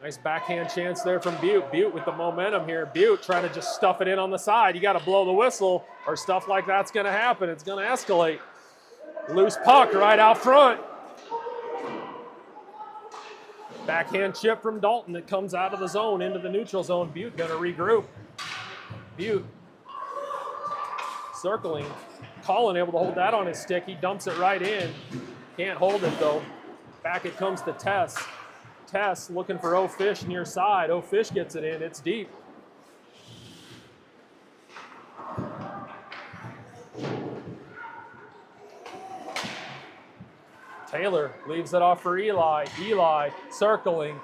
Nice backhand chance there from Butte. Butte with the momentum here. Butte trying to just stuff it in on the side. You got to blow the whistle or stuff like that's going to happen. It's going to escalate. Loose puck right out front. Backhand chip from Dalton that comes out of the zone into the neutral zone. Butte going to regroup. Butte circling. Colin able to hold that on his stick. He dumps it right in. Can't hold it though. Back it comes to Tess. Tess looking for O'Fish near side. O'Fish gets it in. It's deep. Taylor leaves it off for Eli. Eli circling.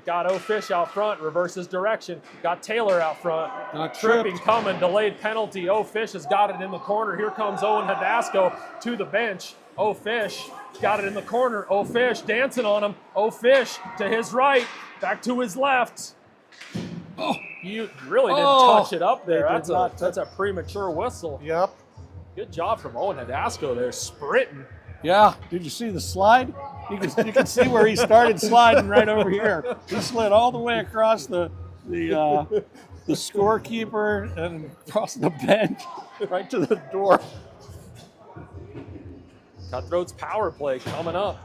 Got O'Fish out front, reverses direction. Got Taylor out front. Tripping coming, delayed penalty. O'Fish has got it in the corner. Here comes Owen Hadasco to the bench. O'Fish got it in the corner. O'Fish dancing on him. O'Fish to his right, back to his left. Oh, you really didn't touch it up there. That's a premature whistle. Yep. Good job from Owen Hadasco there, sprinting. Yeah. Did you see the slide? You can see where he started sliding right over here. He slid all the way across the scorekeeper and across the bench right to the door. Cutthroat's power play coming up.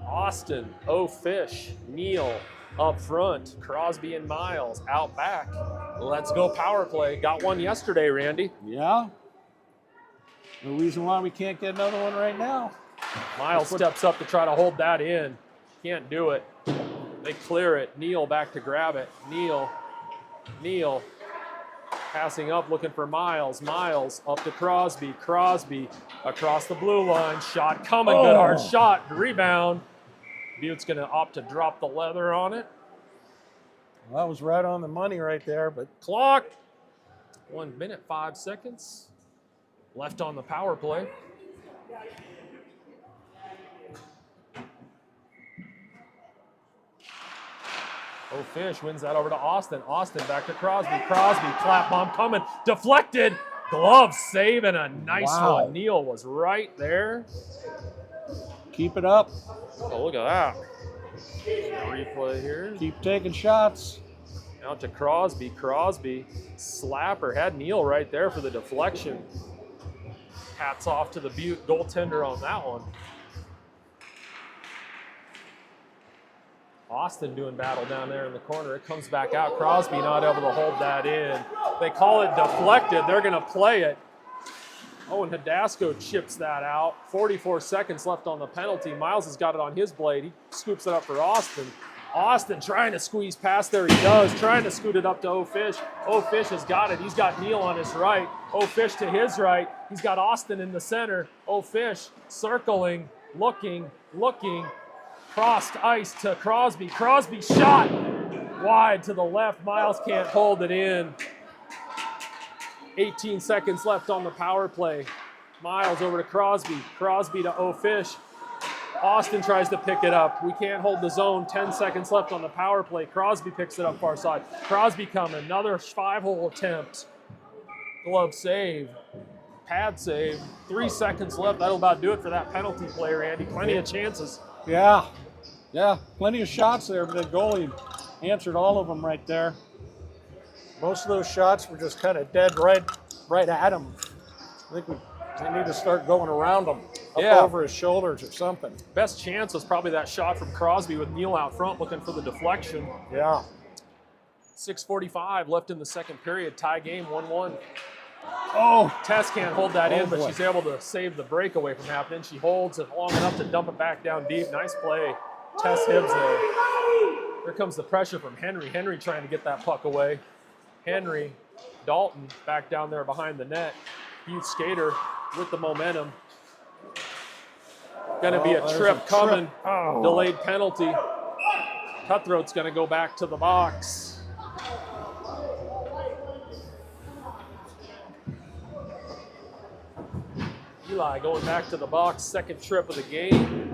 Austin, O'Fish, Neal up front. Crosby and Miles out back. Let's go power play. Got one yesterday, Randy. Yeah. No reason why we can't get another one right now. Miles steps up to try to hold that in. Can't do it. They clear it. Neal back to grab it. Neal passing up, looking for Miles. Miles up to Crosby. Crosby across the blue line. Shot coming. Good hard shot. Rebound. Butte's going to opt to drop the leather on it. Well, that was right on the money right there, but Clock. 1 minute, 5 seconds left on the power play. O'Fish wins that over to Austin. Austin back to Crosby. Crosby, clap bomb coming. Deflected. Glove save and a nice one. Neal was right there. keep it up. Oh, look at that. Replay here. Keep taking shots. Out to Crosby. Crosby, slapper, had Neal right there for the deflection. Hats off to the Butte goaltender on that one. Austin doing battle down there in the corner. It comes back out. Crosby not able to hold that in. They call it deflected. They're going to play it. Oh, and Hadasco chips that out. 44 seconds left on the penalty. Miles has got it on his blade. He scoops it up for Austin. Austin trying to squeeze past there. He does. Trying to scoot it up to O'Fish. O'Fish has got it. He's got Neal on his right. O'Fish to his right. He's got Austin in the center. O'Fish circling, looking. Crossed ice to Crosby. Crosby shot. Wide to the left. Miles can't hold it in. 18 seconds left on the power play. Miles over to Crosby. Crosby to O'Fish. Austin tries to pick it up. We can't hold the zone. 10 seconds left on the power play. Crosby picks it up far side. Crosby coming. Another 5-hole attempt. Glove save. Pad save. 3 seconds left. That'll about do it for that penalty play, Randy. Plenty of chances. Yeah, plenty of shots there, but the goalie answered all of them right there. Most of those shots were just kind of dead right at him. I think they need to start going around him, up over his shoulders or something. Best chance was probably that shot from Crosby with Neal out front looking for the deflection. Yeah. 6:45 left in the second period. Tie game, 1-1. Oh, Tess can't hold that in, but boy. she's able to save the breakaway from happening. She holds it long enough to dump it back down deep. Nice play. Tess Hibbs there. Here comes the pressure from Henry. Henry trying to get that puck away. Henry, Dalton back down there behind the net. Youth skater with the momentum. Going to be a trip coming. Oh. Delayed penalty. Cutthroat's going to go back to the box. Eli going back to the box, second trip of the game.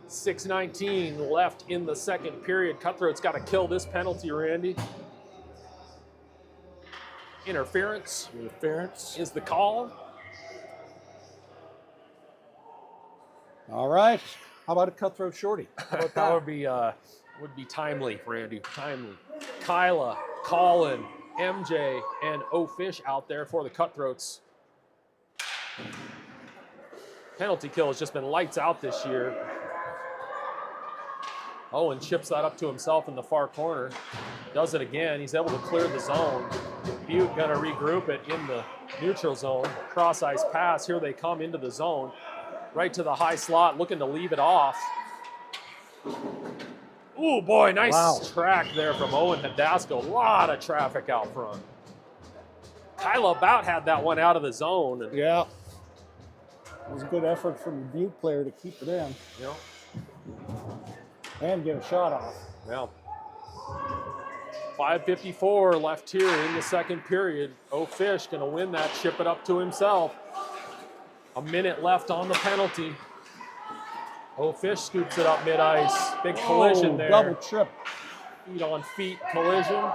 .6:19 left in the second period. Cutthroat's got to kill this penalty, Randy. Interference is the call. All right. How about a cutthroat shorty? How about that? Would be timely, Randy. Timely. Kyla, Colin, MJ, and O'Fish out there for the Cutthroats. Penalty kill has just been lights out this year. Owen chips that up to himself in the far corner. Does it again. He's able to clear the zone. Butte gonna regroup it in the neutral zone. Cross ice pass. Here they come into the zone. Right to the high slot, looking to leave it off. Ooh, boy, nice track there from Owen Hidasco. A lot of traffic out front. Kyla about had that one out of the zone. And, yeah. It was a good effort from the Butte player to keep it in. Yeah. And get a shot off. Yeah. 5:54 left here in the second period. O'Fish going to win that, chip it up to himself. A minute left on the penalty. O'Fish scoops it up mid-ice. Big collision there. Double trip. Feet on feet collision.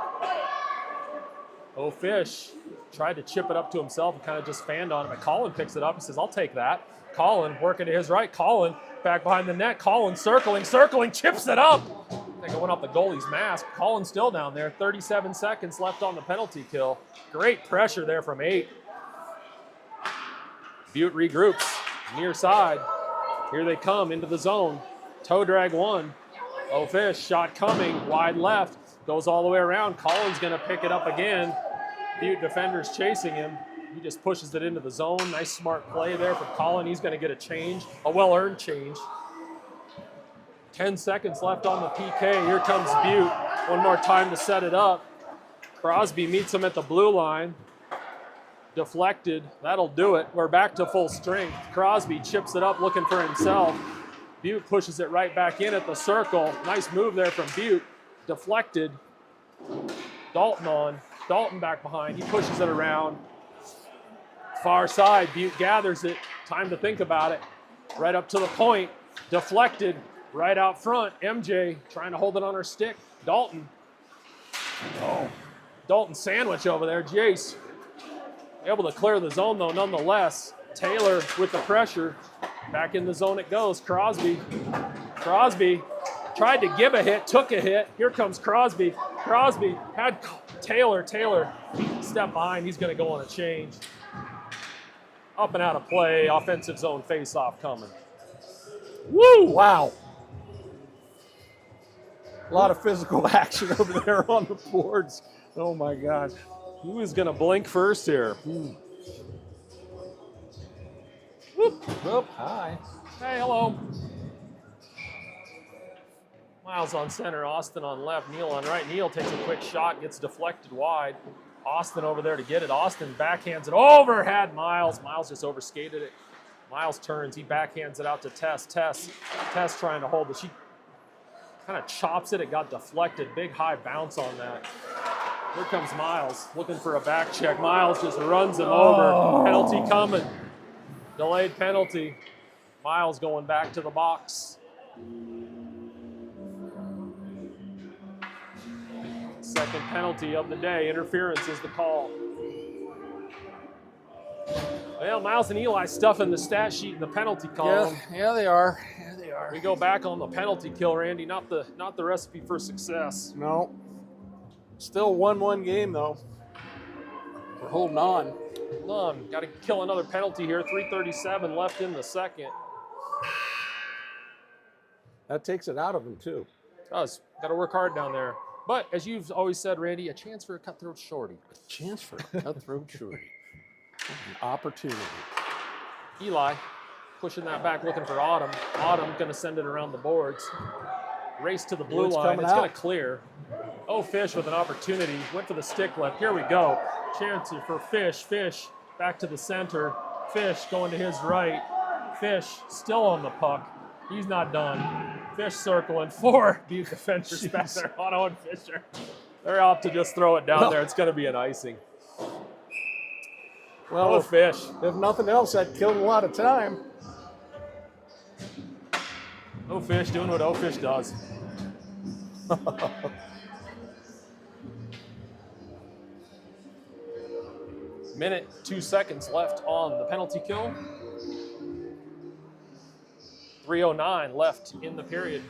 O'Fish tried to chip it up to himself and kind of just fanned on it, but Colin picks it up. He says, I'll take that. Colin working to his right. Colin back behind the net. Colin circling, chips it up. I think it went off the goalie's mask. Colin still down there. 37 seconds left on the penalty kill. Great pressure there from 8. Butte regroups near side. Here they come into the zone. Toe drag 1. O'Fish, shot coming, wide left. Goes all the way around. Colin's going to pick it up again. Butte defenders chasing him. He just pushes it into the zone. Nice smart play there from Colin. He's going to get a change, a well-earned change. 10 seconds left on the PK. Here comes Butte. One more time to set it up. Crosby meets him at the blue line. Deflected. That'll do it. We're back to full strength. Crosby chips it up looking for himself. Butte pushes it right back in at the circle. Nice move there from Butte. Deflected. Dalton on. Dalton back behind. He pushes it around. Far side. Butte gathers it. Time to think about it. Right up to the point. Deflected. Right out front. MJ trying to hold it on her stick. Dalton. Oh. Dalton sandwich over there. Jace. Able to clear the zone, though, nonetheless. Taylor with the pressure. Back in the zone it goes. Crosby. Crosby tried to give a hit, took a hit. Here comes Crosby. Crosby had Taylor. Taylor step behind. He's going to go on a change. Up and out of play. Offensive zone face-off coming. Woo! Wow. A lot of physical action over there on the boards. Oh, my God. Who is going to blink first here? Whoop. Whoop. Hi. Hey, hello. Miles on center, Austin on left, Neal on right. Neal takes a quick shot, gets deflected wide. Austin over there to get it. Austin backhands it over, had Miles. Miles just overskated it. Miles turns, he backhands it out to Tess. Tess trying to hold it. She kind of chops it. It got deflected. Big high bounce on that. Here comes Miles looking for a back check. Miles just runs him over. Penalty coming. Delayed penalty. Miles going back to the box. Second penalty of the day. Interference is the call. Well, Miles and Eli stuffing the stat sheet in the penalty column. Yeah, they are. Yeah, they are. We go back on the penalty kill, Randy. Not the recipe for success. No. Still 1-1 game though. We're holding on. Hold on. Got to kill another penalty here. 3:37 left in the second. That takes it out of him too. Does. Got to work hard down there. But as you've always said, Randy, a chance for a cutthroat shorty. Chance for a cutthroat shorty. An opportunity. Eli pushing that back, looking for Autumn. Autumn going to send it around the boards. Race to the blue line. It's going to clear. Oh, Fish with an opportunity. Went for the stick left. Here we go. Chance for Fish. Fish back to the center. Fish going to his right. Fish still on the puck. He's not done. Fish circling. 4 Butte defenders back there. Otto and Fisher. They're off to just throw it down there. It's going to be an icing. Well, oh, Fish. If nothing else, that killed a lot of time. Oh, Fish doing what Oh Fish does. Minute, 2 seconds left on the penalty kill. 3:09 left in the period.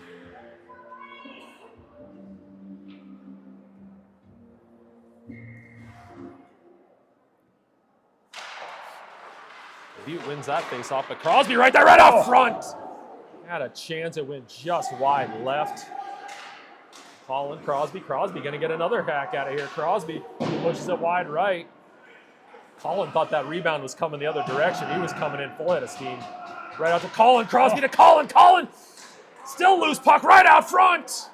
Butte wins that face-off, but Crosby right there, right out front. Had a chance, it went just wide left. Colin Crosby going to get another hack out of here. Crosby pushes it wide right. Colin thought that rebound was coming the other direction. He was coming in full head of steam. Right out to Colin, Crosby to Colin. Colin, still loose puck right out front.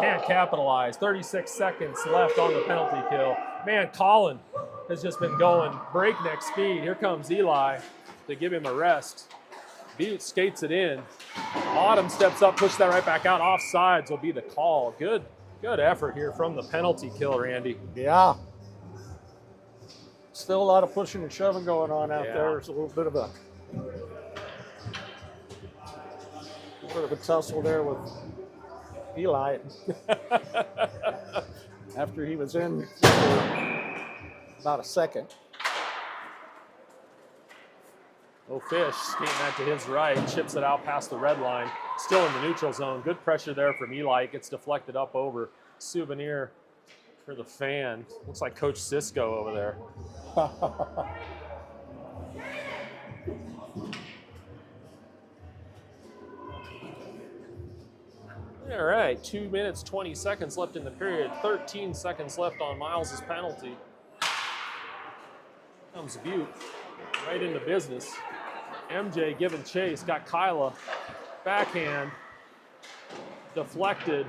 Can't capitalize. 36 seconds left on the penalty kill. Man, Colin has just been going breakneck speed. Here comes Eli to give him a rest. Butte skates it in. Autumn steps up, pushes that right back out. Offsides will be the call. Good effort here from the penalty kill, Randy. Yeah. Still a lot of pushing and shoving going on out there. There's a little bit of a tussle there with Eli. After he was in for about a second. Oh, Fish skating that to his right, chips it out past the red line. Still in the neutral zone. Good pressure there from Eli. It gets deflected up over. Souvenir for the fan. Looks like Coach Cisco over there. All right, 2 minutes, 20 seconds left in the period. 13 seconds left on Miles' penalty. Comes Butte right into business. MJ giving chase, got Kyla. Backhand, deflected.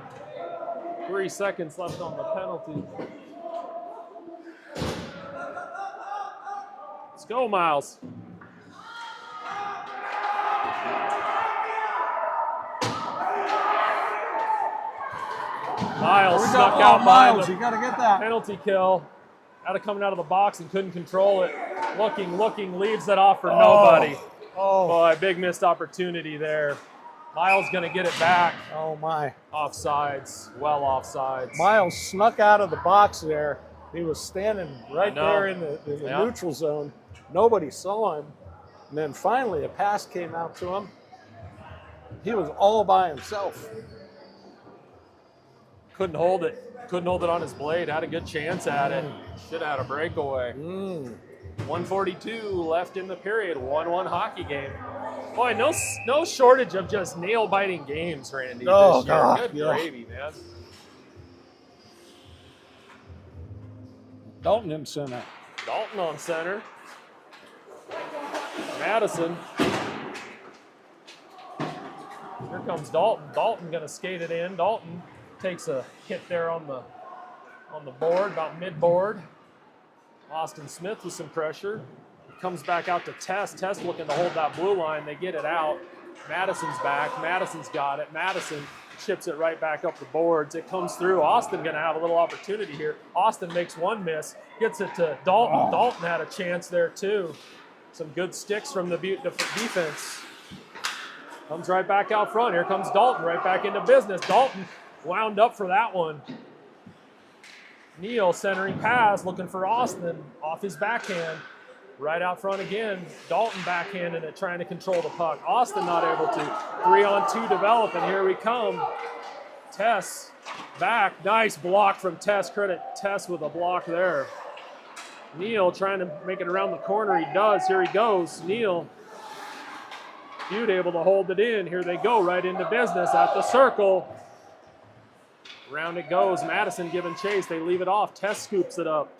3 seconds left on the penalty. Let's go, Miles. Miles snuck out behind the you got to get that. penalty kill. Coming out of the box and couldn't control it. Looking, leaves it off for nobody. Oh, Boy, big missed opportunity there. Miles going to get it back. oh my. Offsides, well offsides. Miles snuck out of the box there. He was standing right there in the Yeah. neutral zone. Nobody saw him. And then finally a pass came out to him. He was all by himself. Couldn't hold it on his blade. Had a good chance at it. Should have had a breakaway. 1:42 left in the period. 1-1 hockey game. Boy, no shortage of just nail-biting games, Randy, Oh, this year. God, Good yeah. gravy, man. Dalton in center. Dalton on center. Madison. Here comes Dalton. Dalton gonna skate it in. Dalton takes a hit there on the board, about mid-board. Austin Smith with some pressure. Comes back out to Tess. Tess looking to hold that blue line. They get it out. Madison's back. Madison's got it. Madison chips it right back up the boards. It comes through. Austin going to have a little opportunity here. Austin makes one miss. Gets it to Dalton. Dalton had a chance there too. Some good sticks from the Butte defense. Comes right back out front. Here comes Dalton right back into business. Dalton wound up for that one. Neal centering pass, looking for Austin off his backhand. Right out front again. Dalton backhanding it, trying to control the puck. Austin not able to. 3-on-2 develop, and here we come. Tess back. Nice block from Tess. Credit Tess with a block there. Neal trying to make it around the corner. He does. Here he goes. Neal. Butte able to hold it in. Here they go, right into business at the circle. Round it goes. Madison giving chase. They leave it off. Tess scoops it up.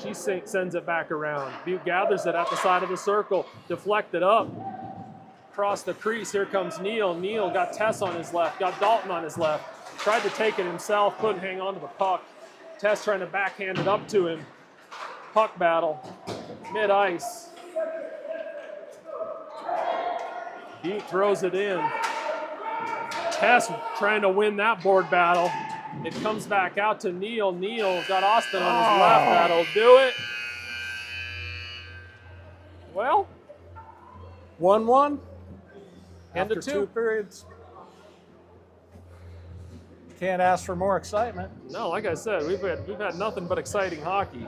She sends it back around. Butte gathers it at the side of the circle. Deflected up. Across the crease. Here comes Neal. Neal got Tess on his left. Got Dalton on his left. Tried to take it himself. Couldn't hang on to the puck. Tess trying to backhand it up to him. Puck battle. Mid-ice. Butte throws it in. Tess trying to win that board battle. It comes back out to Neal. Neal got Austin on his left. That'll do it. Well, 1-1. End After of 2 2 periods. Can't ask for more excitement. No, like I said, we've had nothing but exciting hockey.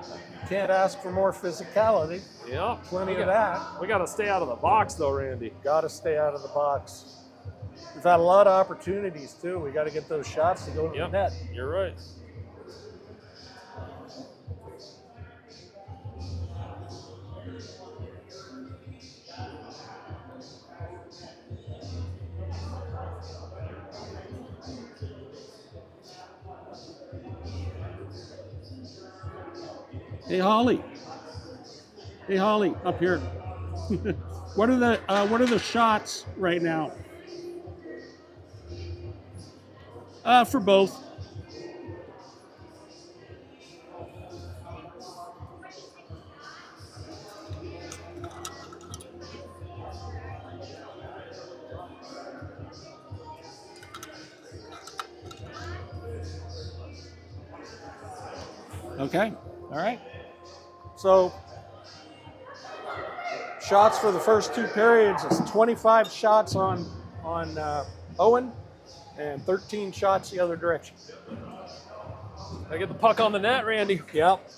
Can't ask for more physicality. Yeah, Plenty of that. We got to stay out of the box, though, Randy. Got to stay out of the box. We've had a lot of opportunities, too. We got to get those shots to go to the net. You're right. Hey Holly. Hey Holly, up here. What are the shots right now? For both. Okay. All right. So, shots for the first 2 periods is 25 shots on Owen and 13 shots the other direction. I get the puck on the net, Randy. Yep.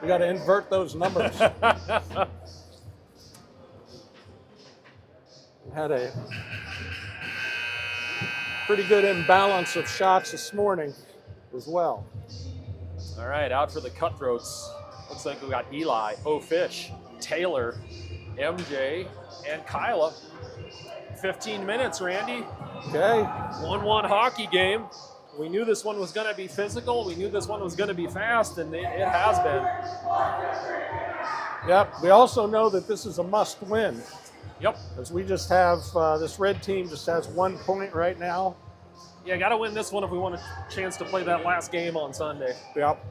We got to invert those numbers. Had a pretty good imbalance of shots this morning as well. All right, out for the Cutthroats. Looks like we got Eli, O'Fish, Taylor, MJ, and Kyla. 15 minutes, Randy. Okay. 1-1 hockey game. We knew this one was going to be physical. We knew this one was going to be fast, and it has been. Yep. We also know that this is a must-win. Yep. Because we just have, this red team just has 1 point right now. Yeah, got to win this one if we want a chance to play that last game on Sunday. Yep.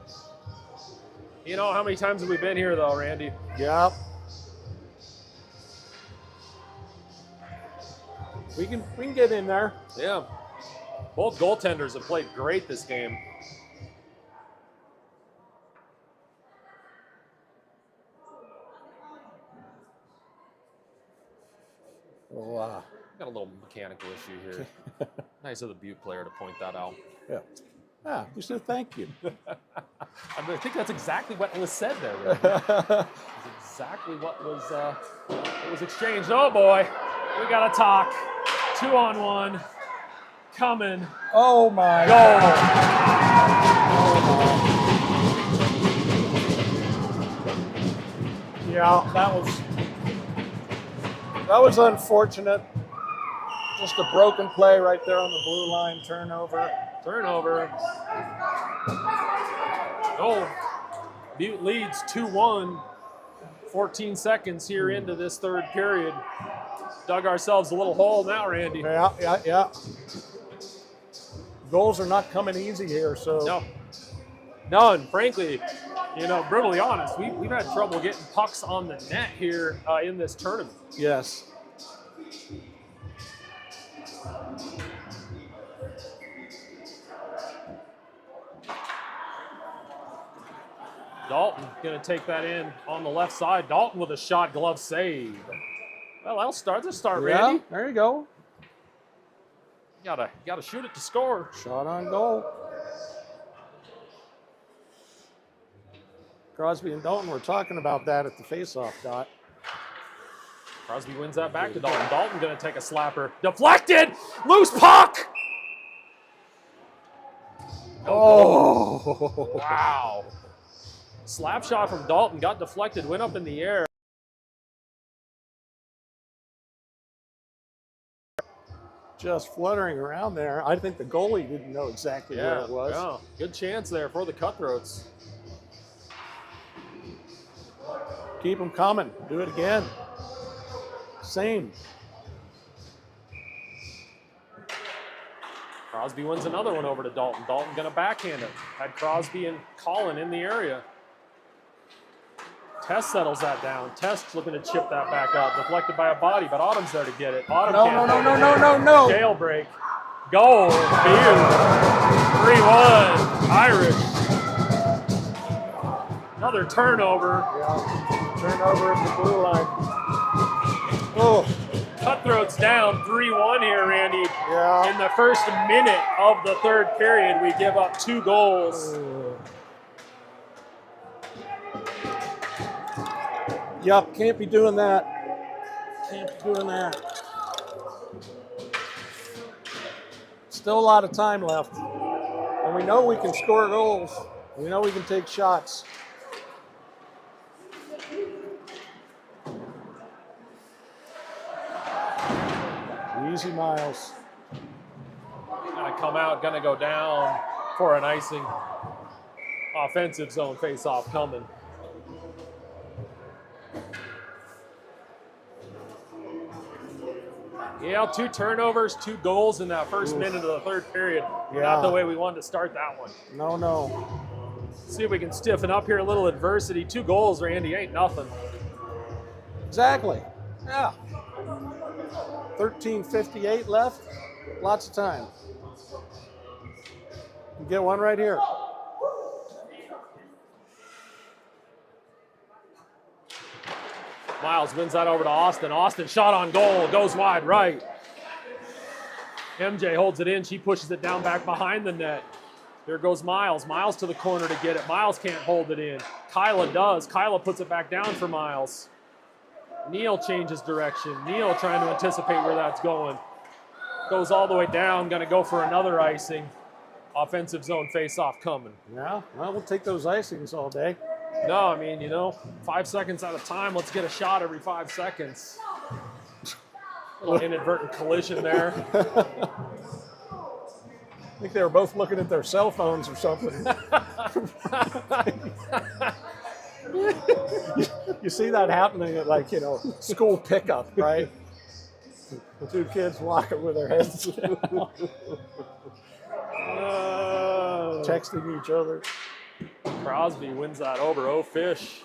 You know, how many times have we been here, though, Randy? Yep. We can get in there. Yeah. Both goaltenders have played great this game. Oh, Got a little mechanical issue here. Nice of the Butte player to point that out. yeah. Ah, you said thank you. I think that's exactly what was said there, Randy. That's exactly what was exchanged. Oh boy, we got to talk. 2-on-1 coming. Oh my Goal. Yeah, that was unfortunate. Just a broken play right there on the blue line. Turnover. Oh, Butte leads 2-1. 14 seconds here into this third period. Dug ourselves a little hole now, Randy. Yeah. Goals are not coming easy here, so. No. None. Frankly, You know, brutally honest, we've had trouble getting pucks on the net here in this tournament. Yes. Dalton going to take that in on the left side. Dalton with a shot glove save. Well, that'll start. Let's start, Randy. There you go. You gotta shoot it to score. Shot on goal. Crosby and Dalton were talking about that at the face-off, Dot. Crosby wins that back to Dalton. Dalton going to take a slapper. Deflected! Loose puck! Oh! Wow. Slap shot from Dalton, got deflected, went up in the air. Just fluttering around there. I think the goalie didn't know exactly where it was. Yeah, good chance there for the Cutthroats. Keep them coming. Do it again. Same. Crosby wins another one over to Dalton. Dalton going to backhand it. Had Crosby and Collin in the area. Test settles that down. Test looking to chip that back up. Deflected by a body, but Autumn's there to get it. Autumn No. Jailbreak. Goal. Butte. 3-1. Irish. Another turnover. Yeah. Turnover at the blue line. Oh. Cutthroats down 3-1 here, Randy. Yeah. In the first minute of the third period, we give up 2 goals. Yep, can't be doing that. Can't be doing that. Still a lot of time left. And we know we can score goals. We know we can take shots. Easy, Miles. Gonna come out, gonna go down for an icing. Offensive zone face-off coming. Yeah, 2 turnovers, 2 goals in that first minute of the third period. Yeah. Not the way we wanted to start that one. No. See if we can stiffen up here, a little adversity. 2 goals, Randy, ain't nothing. Exactly. Yeah. 13:58 left. Lots of time. Get one right here. Miles wins that over to Austin. Austin shot on goal, goes wide right. MJ holds it in. She pushes it down back behind the net. Here goes Miles. Miles to the corner to get it. Miles can't hold it in. Kyla does. Kyla puts it back down for Miles. Neal changes direction. Neal trying to anticipate where that's going. Goes all the way down. Going to go for another icing. Offensive zone face-off coming. Yeah, well, we'll take those icings all day. No, I mean, 5 seconds at a time. Let's get a shot every 5 seconds. Little inadvertent collision there. I think they were both looking at their cell phones or something. You see that happening at school pickup, right? The 2 kids walking with their heads down. Texting each other. Crosby wins that over. Oh, fish.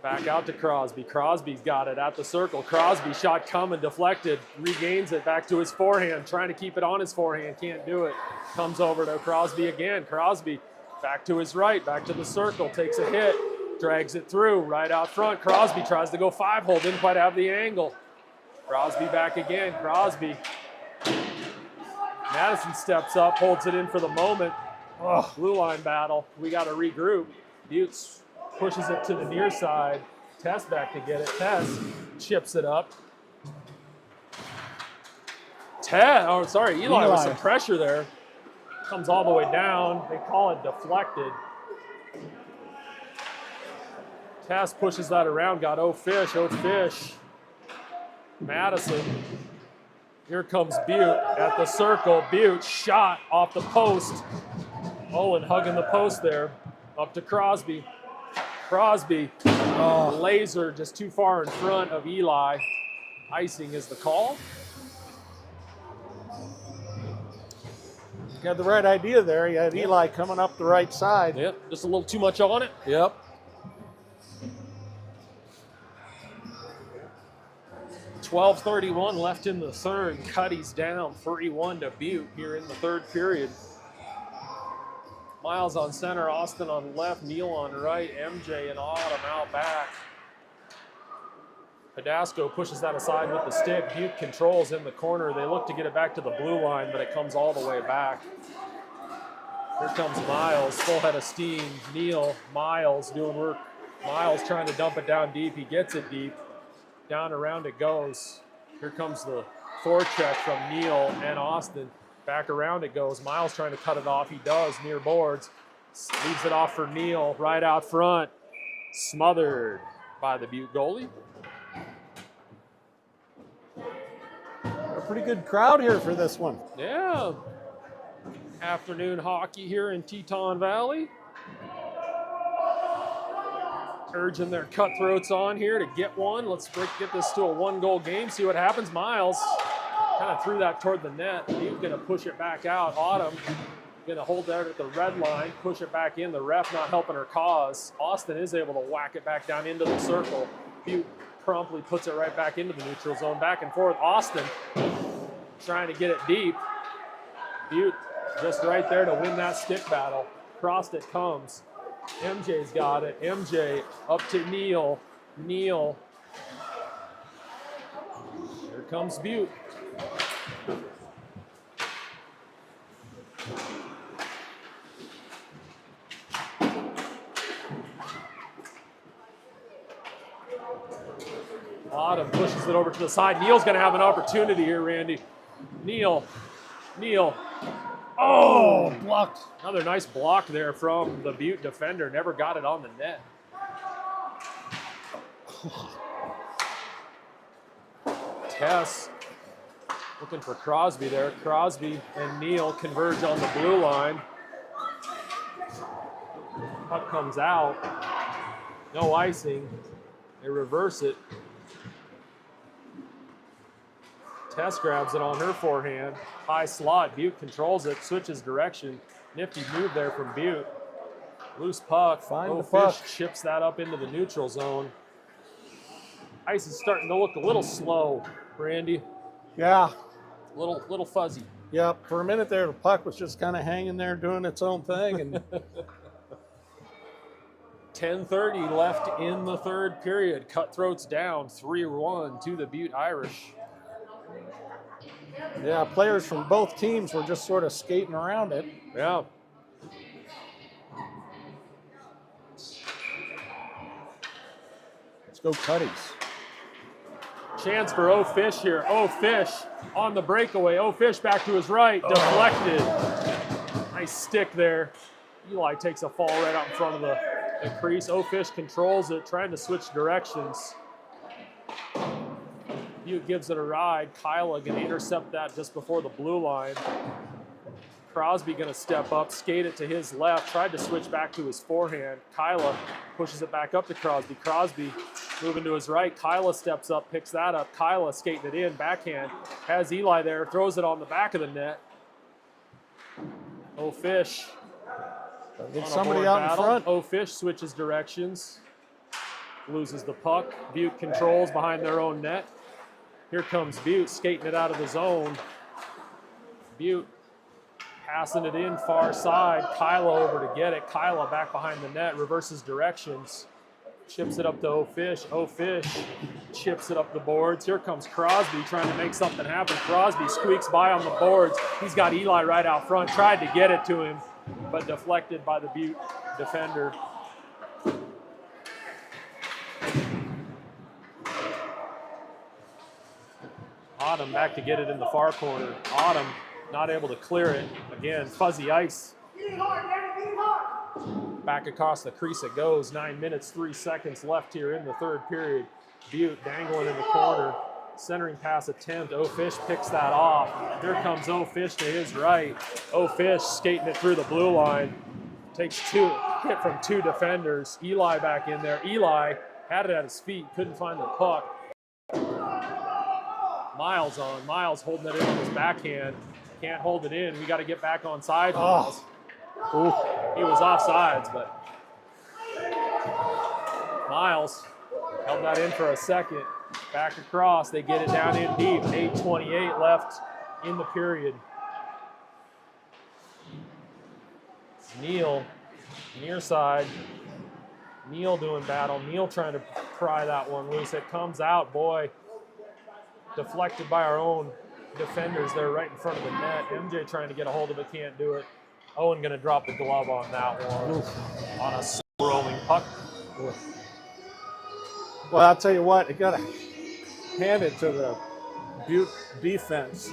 Back out to Crosby. Crosby's got it at the circle. Crosby shot coming, deflected, regains it back to his forehand, trying to keep it on his forehand, can't do it. Comes over to Crosby again. Crosby back to his right, back to the circle, takes a hit, drags it through, right out front. Crosby tries to go 5-hole, didn't quite have the angle. Crosby back again. Crosby. Madison steps up, holds it in for the moment. Oh, blue line battle. We got to regroup. Butte pushes it to the near side. Tess back to get it. Tess chips it up. Eli with some pressure there. Comes all the way down. They call it deflected. Tess pushes that around. Got fish. Madison. Here comes Butte at the circle. Butte shot off the post. Olin hugging the post there. Up to Crosby. Crosby, laser just too far in front of Eli. Icing is the call. You had the right idea there. You had Eli coming up the right side. Yep, just a little too much on it. Yep. .12:31 left in the third. Cuttys down 3-1 to Butte here in the third period. Miles on center, Austin on left, Neal on right, MJ and Autumn out back. Pedasco pushes that aside with the stick. Butte controls in the corner. They look to get it back to the blue line, but it comes all the way back. Here comes Miles, full head of steam. Neal, Miles doing work. Miles trying to dump it down deep. He gets it deep. Down around it goes. Here comes the forecheck from Neal and Austin. Back around it goes. Miles trying to cut it off. He does near boards. Leaves it off for Neal right out front. Smothered by the Butte goalie. A pretty good crowd here for this one. Yeah. Afternoon hockey here in Teton Valley. Urging their cutthroats on here to get one. Let's get this to a one-goal game, see what happens. Miles kind of threw that toward the net. He's going to push it back out. Autumn going to hold that at the red line, push it back in. The ref not helping her cause. Austin is able to whack it back down into the circle. Butte promptly puts it right back into the neutral zone, back and forth. Austin trying to get it deep. Butte just right there to win that stick battle. Crossed it comes. MJ's got it. MJ up to Neal. Neal. Here comes Butte. Autumn pushes it over to the side. Neal's going to have an opportunity here, Randy. Neal. Oh, blocked. Another nice block there from the Butte defender. Never got it on the net. Tess looking for Crosby there. Crosby and Neal converge on the blue line. Puck comes out. No icing. They reverse it. Tess grabs it on her forehand. High slot. Butte controls it, switches direction. Nifty move there from Butte. Loose puck. Find the puck. Fish chips that up into the neutral zone. Ice is starting to look a little slow, Randy. Yeah. Little fuzzy. Yep. For a minute there, the puck was just kind of hanging there doing its own thing. And 10:30 left in the third period. Cutthroats down 3-1 to the Butte Irish. yeah, players from both teams were just sort of skating around it. Yeah. Let's go Cuttys. Chance for O-Fish here. O-Fish on the breakaway. O-Fish back to his right. Deflected. Nice stick there. Eli takes a fall right out in front of the crease. O-Fish controls it, trying to switch directions. Butte gives it a ride. Kyla going to intercept that just before the blue line. Crosby going to step up, skate it to his left, tried to switch back to his forehand. Kyla pushes it back up to Crosby. Crosby moving to his right. Kyla steps up, picks that up. Kyla skating it in, backhand. Has Eli there, throws it on the back of the net. O-Fish. Get somebody out in front. O-Fish switches directions. Loses the puck. Butte controls behind their own net. Here comes Butte skating it out of the zone. Butte passing it in far side. Kyla over to get it. Kyla back behind the net, reverses directions. Chips it up to O-Fish. O-Fish chips it up the boards. Here comes Crosby trying to make something happen. Crosby squeaks by on the boards. He's got Eli right out front. Tried to get it to him, but deflected by the Butte defender. Autumn back to get it in the far corner. Autumn not able to clear it. Again, fuzzy ice. Back across the crease it goes. 9 minutes, 3 seconds left here in the third period. Butte dangling in the corner. Centering pass attempt. O-Fish picks that off. Here comes O-Fish to his right. O-Fish skating it through the blue line. Takes hit from two defenders. Eli back in there. Eli had it at his feet. Couldn't find the puck. Miles on. Miles holding it in on his backhand. Can't hold it in. We got to get back on side. Oh. He was offsides, but Miles held that in for a second. Back across. They get it down in deep. 8:28 left in the period. Neal, near side. Neal doing battle. Neal trying to pry that one loose. It comes out, boy. Deflected by our own defenders there right in front of the net. MJ trying to get a hold of it, can't do it. Owen going to drop the glove on that one. On a rolling puck. Well, I'll tell you what, you got to hand it to the Butte defense.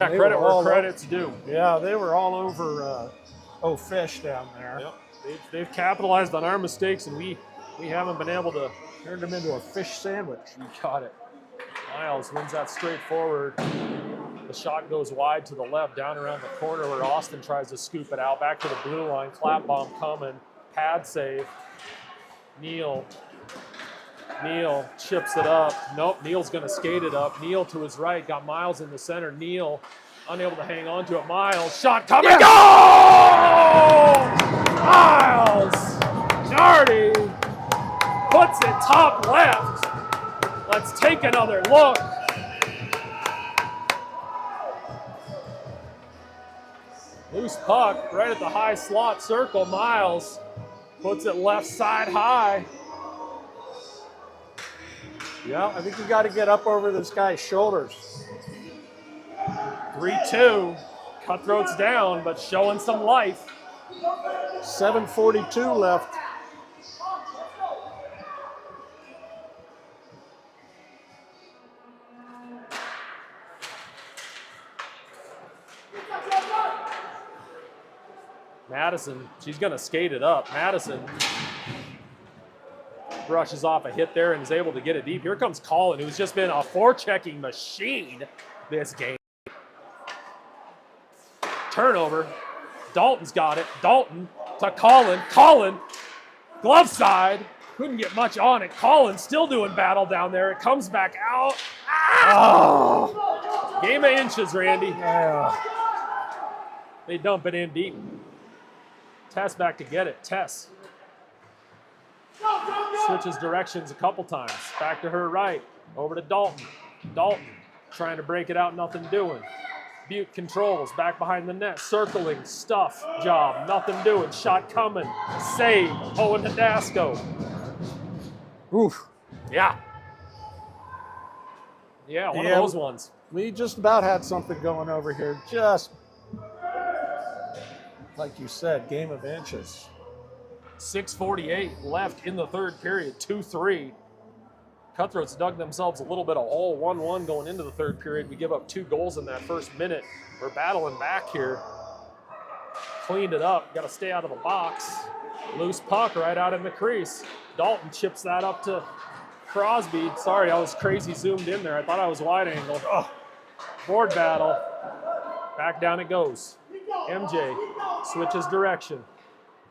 Yeah, credit where credit's due. Yeah, they were all over Fish down there. Yep. They've capitalized on our mistakes, and we haven't been able to. Turned them into a fish sandwich. You got it. Miles wins that straight forward. The shot goes wide to the left, down around the corner where Austin tries to scoop it out. Back to the blue line. Clap bomb coming. Pad save. Neal chips it up. Nope, Neal's going to skate it up. Neal to his right. Got Miles in the center. Neal unable to hang on to it. Miles, shot coming. Yes! Goal! Miles Nardi puts it top left. Let's take another look. Loose puck right at the high slot circle. Miles puts it left side high. Yeah, I think you got to get up over this guy's shoulders. 3-2. Cutthroat's down, but showing some life. 7:42 left. Madison, she's going to skate it up. Madison brushes off a hit there and is able to get it deep. Here comes Colin, who's just been a forechecking machine this game. Turnover. Dalton's got it. Dalton to Colin. Colin, glove side. Couldn't get much on it. Colin still doing battle down there. It comes back out. Ah! Oh. Game of inches, Randy. Yeah. They dump it in deep. Tess back to get it. Tess switches directions a couple times. Back to her right. Over to Dalton. Dalton trying to break it out. Nothing doing. Butte controls. Back behind the net. Circling. Stuff. Job. Nothing doing. Shot coming. Save. Owen Hidasco. Oof. Yeah. Yeah, one of those ones. We just about had something going over here. Just like you said, game of inches. 6:48 left in the third period, 2-3. Cutthroats dug themselves a little bit of hole, 1-1 going into the third period. We give up 2 goals in that first minute. We're battling back here. Cleaned it up, got to stay out of the box. Loose puck right out in the crease. Dalton chips that up to Crosby. Sorry, I was crazy zoomed in there. I thought I was wide angle. Oh. Board battle. Back down it goes. MJ switches direction.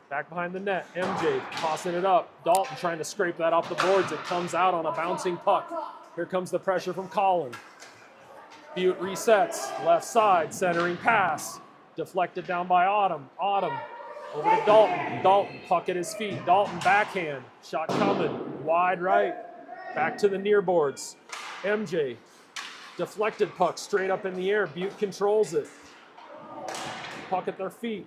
Back behind the net. MJ tossing it up. Dalton trying to scrape that off the boards. It comes out on a bouncing puck. Here comes the pressure from Colin. Butte resets. Left side. Centering pass. Deflected down by Autumn. Autumn over to Dalton. Dalton puck at his feet. Dalton backhand. Shot coming. Wide right. Back to the near boards. MJ. Deflected puck straight up in the air. Butte controls it. Puck at their feet.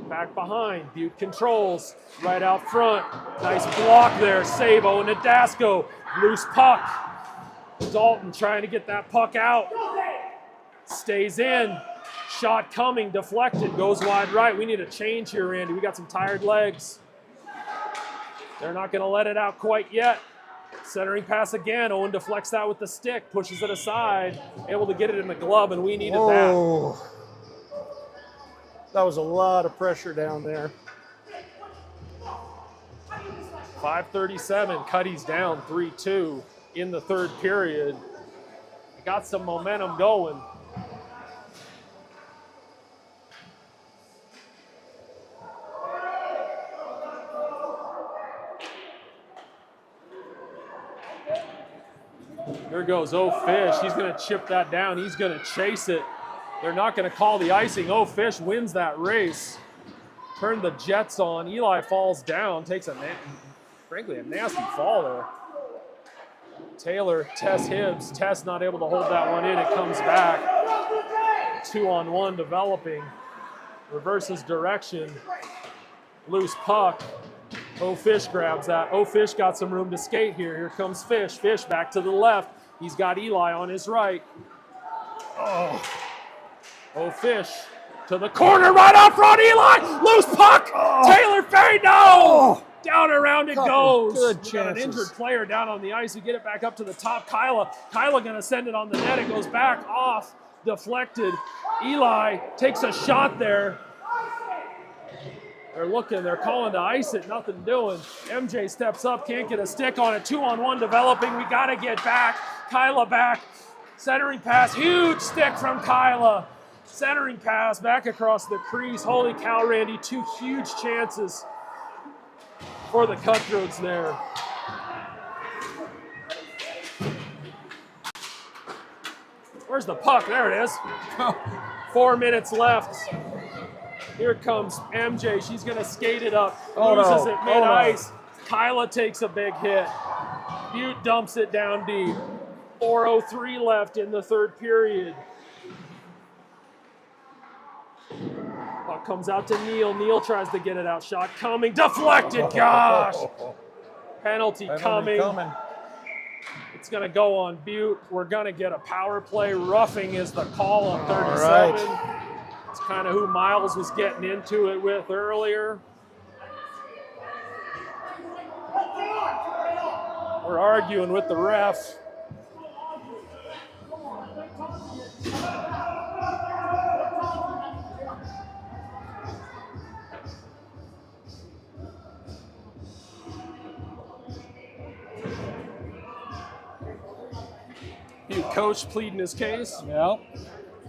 Back behind. Butte controls. Right out front. Nice block there. Save Owen Hidasco. Loose puck. Dalton trying to get that puck out. Stays in. Shot coming. Deflected. Goes wide right. We need a change here, Randy. We got some tired legs. They're not going to let it out quite yet. Centering pass again. Owen deflects that with the stick. Pushes it aside. Able to get it in the glove, and we needed that. That was a lot of pressure down there. 5:37. Cuttys down 3-2 in the third period. Got some momentum going. There goes Oh Fish. He's going to chip that down. He's going to chase it. They're not going to call the icing. Oh Fish wins that race. Turn the jets on. Eli falls down, takes frankly a nasty fall there. Taylor, Tess Hibbs. Tess not able to hold that one in. It comes back. 2-on-1 developing. Reverses direction. Loose puck. Oh Fish grabs that. Oh Fish got some room to skate here. Here comes Fish. Fish back to the left. He's got Eli on his right. Oh Fish to the corner, right out front. Eli, loose puck. Taylor Fay, no. Down around it goes. Good We got an chances. injured player down on the ice. We get it back up to the top. Kyla gonna send it on the net. It goes back off, deflected. Eli takes a shot there. They're looking, they're calling to ice it, nothing doing. MJ steps up, can't get a stick on it. 2-on-1 developing. We gotta get back. Kyla back. Centering pass, huge stick from Kyla. Centering pass back across the crease. Holy cow, Randy, 2 huge chances for the Cutthroats there. Where's the puck? There it is. 4 minutes left. Here comes MJ. She's going to skate it up. Loses it mid-ice. Kyla takes a big hit. Butte dumps it down deep. 4:03 left in the third period. Puck comes out to Neal. Neal tries to get it out. Shot coming. Deflected. Gosh. Penalty coming. It's going to go on Butte. We're going to get a power play. Roughing is the call on 37. It's kind of who Miles was getting into it with earlier. We're arguing with the ref. Coach pleading his case. Yeah.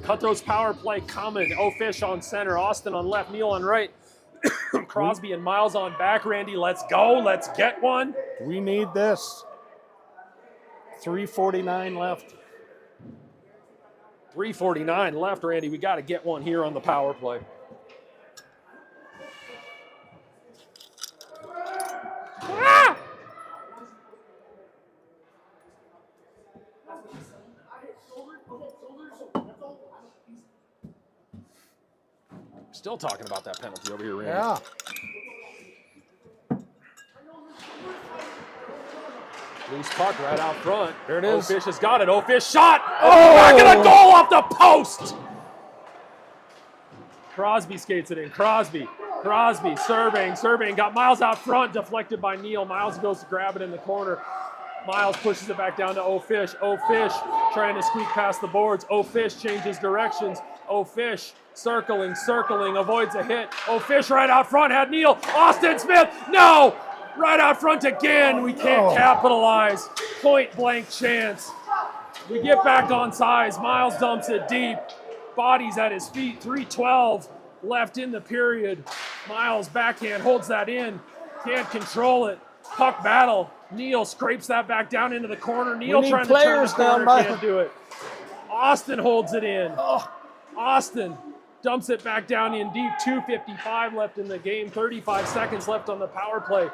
Cutthroats power play coming. Oh Fish on center. Austin on left. Neal on right. Crosby and Miles on back. Randy, let's go. Let's get one. We need this. 3:49 left. 3:49 left, Randy. We got to get one here on the power play. Ah! Still talking about that penalty over here, Randy. Yeah. Loose puck right out front. There it is. Fish has got it. Fish shot. Oh! Back of the goal off the post. Crosby skates it in. Crosby surveying. Got Miles out front. Deflected by Neal. Miles goes to grab it in the corner. Miles pushes it back down to Fish. Fish trying to squeak past the boards. Fish changes directions. Fish circling, avoids a hit. Fish right out front had Neal. Austin Smith, no! Right out front again. We can't capitalize. Point blank chance. We get back on size. Miles dumps it deep. Bodies at his feet. 3:12 left in the period. Miles backhand holds that in. Can't control it. Puck battle. Neal scrapes that back down into the corner. Neal trying to turn the corner. Can't do it. Austin holds it in. Austin dumps it back down in deep. 2:55 left in the game. 35 seconds left on the power play.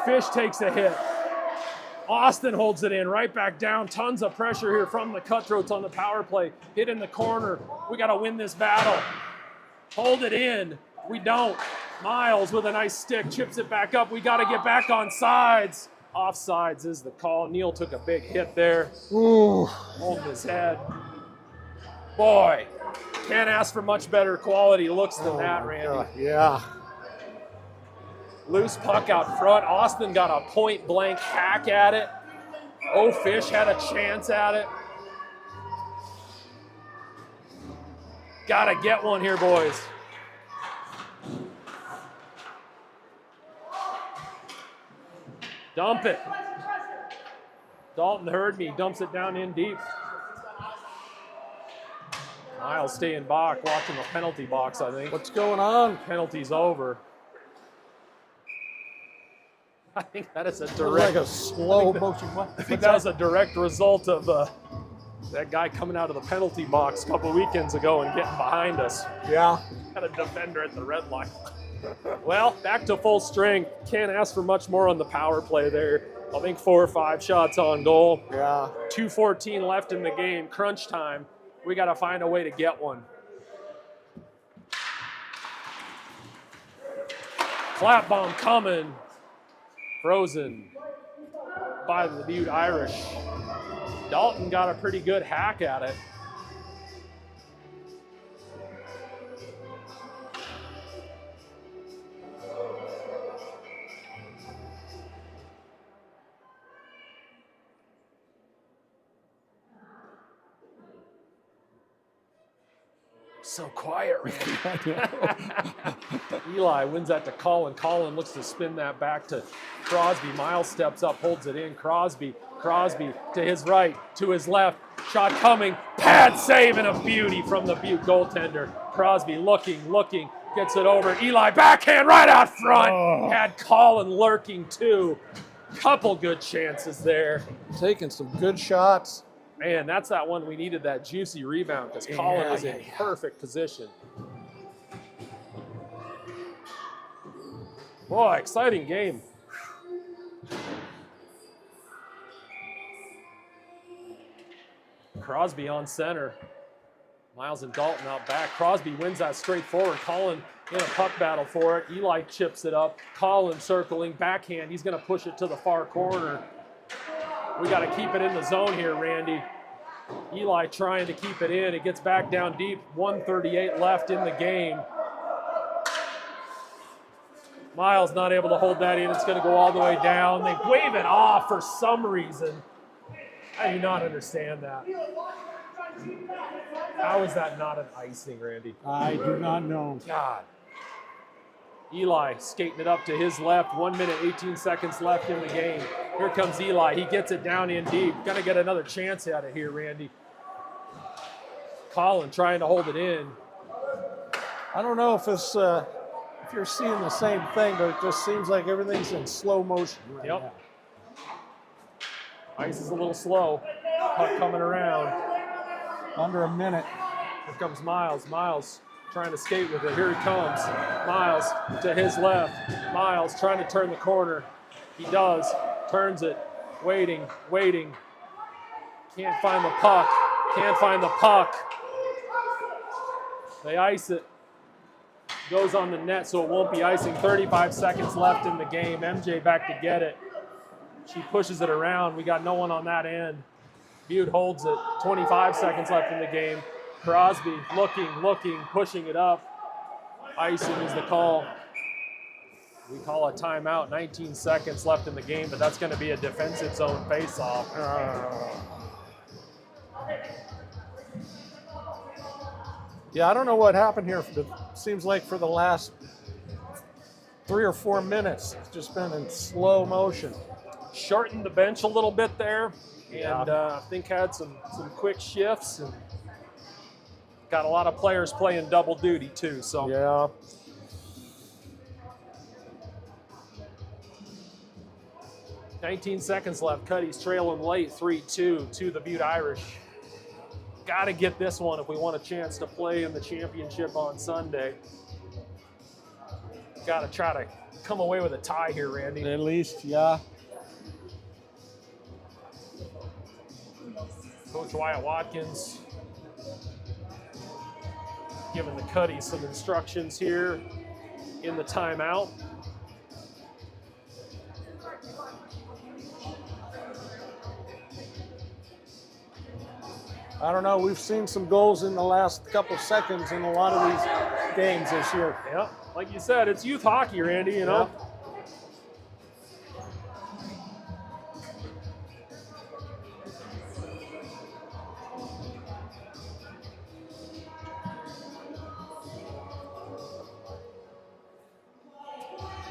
Fish takes a hit. Austin holds it in right back down. Tons of pressure here from the Cutthroats on the power play. Hit in the corner. We got to win this battle. Hold it in. We don't. Miles with a nice stick chips it back up. We got to get back on sides. Offsides is the call. Neal took a big hit there. Ooh. Holding his head. Boy, can't ask for much better quality looks than that, Randy. God. Yeah. Loose puck out front. Austin got a point blank hack at it. Fish had a chance at it. Gotta get one here, boys. Dump it. Dalton heard me. Dumps it down in deep. Miles staying back, watching the penalty box, I think. What's going on? Penalty's over. I think that is a It was direct. like a slow motion. I think that was a direct result of that guy coming out of the penalty box a couple weekends ago and getting behind us. Yeah. Got a defender at the red line. Well, back to full strength. Can't ask for much more on the power play there. I think 4 or 5 shots on goal. Yeah. 2:14 left in the game. Crunch time. We got to find a way to get one. Flat bomb coming. Frozen by the Butte Irish. Dalton got a pretty good hack at it. So quiet, Eli wins that to Colin. Colin looks to spin that back to Crosby. Miles steps up, holds it in. Crosby to his right, to his left. Shot coming. Pad save and a beauty from the Butte goaltender. Crosby looking, gets it over. Eli backhand right out front. Had Colin lurking too. Couple good chances there. Taking some good shots. Man, that's that one we needed, that juicy rebound, because Colin was in perfect position. Boy, exciting game. Crosby on center. Miles and Dalton out back. Crosby wins that straight forward. Colin in a puck battle for it. Eli chips it up. Colin circling, backhand. He's going to push it to the far corner. We got to keep it in the zone here, Randy. Eli trying to keep it in. It gets back down deep. 1:38 left in the game. Miles not able to hold that in. It's going to go all the way down. They wave it off for some reason. I do not understand that. How is that not an icing, Randy? I do not know. God. Eli skating it up to his left. 1 minute, 18 seconds left in the game. Here comes Eli. He gets it down in deep. Gonna get another chance at it here, Randy. Colin trying to hold it in. I don't know if it's if you're seeing the same thing, but it just seems like everything's in slow motion right now. Ice is a little slow. Puck coming around. Under a minute. Here comes Miles. Miles trying to skate with it. Here he comes. Miles to his left. Miles trying to turn the corner. He does. Turns it. Waiting. Can't find the puck. They ice it. Goes on the net, so it won't be icing. 35 seconds left in the game. MJ back to get it. She pushes it around. We got no one on that end. Butte holds it. 25 seconds left in the game. Crosby looking, pushing it up. Icing is the call. We call a timeout. 19 seconds left in the game, but that's going to be a defensive zone face-off. Yeah, I don't know what happened here. It seems like for the last 3 or 4 minutes, it's just been in slow motion. Shortened the bench a little bit there, and I think had some quick shifts, and got a lot of players playing double duty too. So yeah. 19 seconds left. Cuttys trailing late 3-2 to the Butte Irish. Got to get this one if we want a chance to play in the championship on Sunday. Got to try to come away with a tie here, Randy. At least, yeah. Coach Wyatt Watkins giving the Cuttys some instructions here in the timeout. I don't know. We've seen some goals in the last couple seconds in a lot of these games this year. Yeah, like you said, it's youth hockey, Randy, you know. Yeah.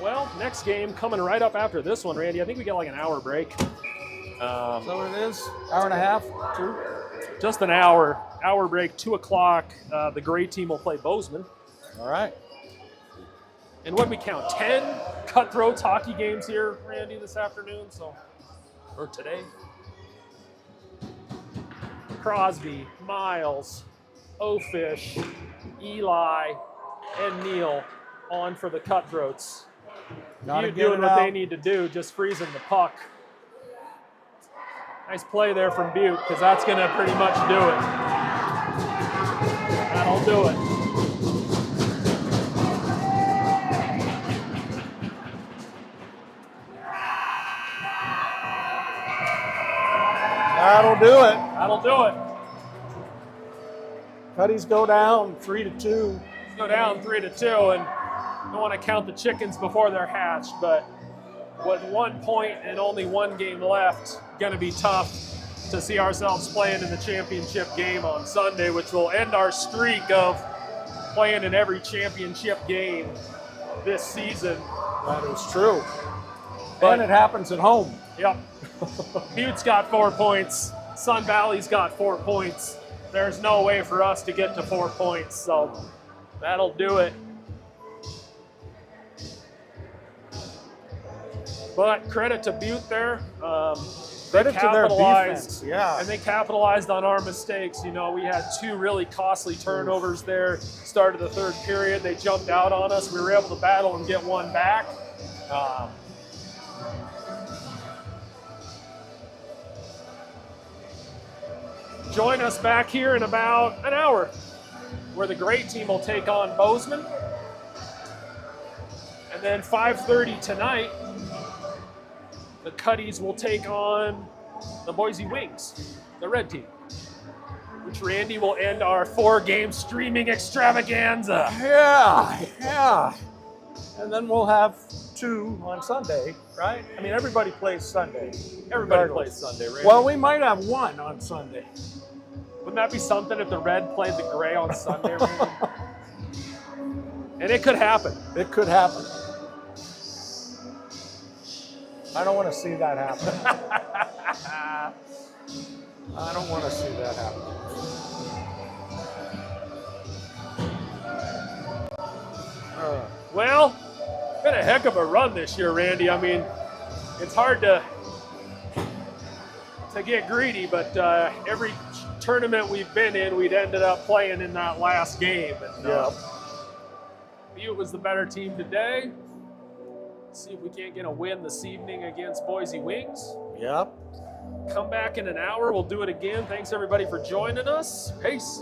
Well, next game coming right up after this one, Randy. I think we get like an hour break. Is that what it is? Hour and a half? 2? Just an hour break, 2 o'clock. The gray team will play Bozeman. All right. And what do we count? 10 cutthroat hockey games here, Randy, this afternoon, or today. Crosby, Miles, Ofish, Eli, and Neal on for the Cutthroats. Gotta Butte get doing it what out. they need to do, just freezing the puck. Nice play there from Butte, because that's going to pretty much do it. That'll do it. That'll do it. That'll do it. Cuttys go down 3-2. Go down 3-2, and don't want to count the chickens before they're hatched, but with 1 point and only one game left, going to be tough to see ourselves playing in the championship game on Sunday, which will end our streak of playing in every championship game this season. That is true. But- And it happens at home. Yep. Butte's got 4 points. Sun Valley's got 4 points. There's no way for us to get to 4 points, so that'll do it. But credit to Butte there. Credit to their capitalized, defense, yeah. And they capitalized on our mistakes. You know, we had 2 really costly turnovers there. Start of the third period, they jumped out on us. We were able to battle and get one back. Join us back here in about an hour, where the great team will take on Bozeman. And then 5:30 tonight, the Cuttys will take on the Boise Wings, the red team, which, Randy, will end our 4-game streaming extravaganza. Yeah. And then we'll have 2 on Sunday, right? I mean, everybody plays Sunday. Everybody regardless. plays Sunday, Randy. Well, we might have 1 on Sunday. Wouldn't that be something if the red played the gray on Sunday, Randy? And it could happen. It could happen. I don't want to see that happen. I don't want to see that happen. Well, been a heck of a run this year, Randy. I mean, it's hard to get greedy, but every tournament we've been in, we'd ended up playing in that last game. And Butte was the better team today. See if we can't get a win this evening against Boise Wings. Yep. Come back in an hour. We'll do it again. Thanks, everybody, for joining us. Peace.